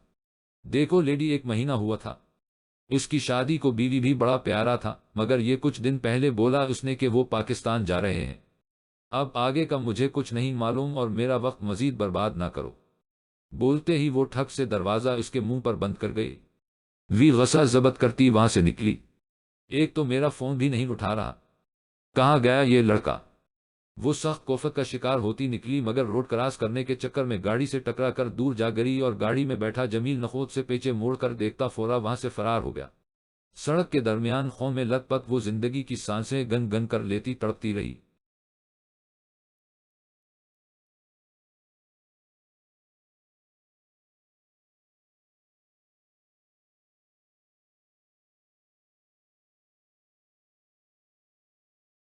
دیکھو لیڈی، 1 مہینہ ہوا تھا اس کی شادی کو، بیوی بھی بڑا پیارا تھا، مگر یہ کچھ دن پہلے بولا اس نے کہ وہ پاکستان جا رہے ہیں۔ اب آگے کا مجھے کچھ نہیں معلوم، اور میرا وقت مزید برباد نہ کرو۔ بولتے ہی وہ ٹھک سے دروازہ اس کے منہ پر بند کر گئی۔ وی غصہ ضبط کرتی وہاں سے نکلی۔ ایک تو میرا فون بھی نہیں اٹھا رہا، کہاں گیا یہ لڑکا؟ وہ سخت کوفت کا شکار ہوتی نکلی، مگر روڈ کراس کرنے کے چکر میں گاڑی سے ٹکرا کر دور جا گری، اور گاڑی میں بیٹھا جمیل نخود سے پیچھے موڑ کر دیکھتا فورا وہاں سے فرار ہو گیا۔ سڑک کے درمیان خون میں لت پت وہ زندگی کی سانسیں گن گن کر لیتی تڑپتی رہی۔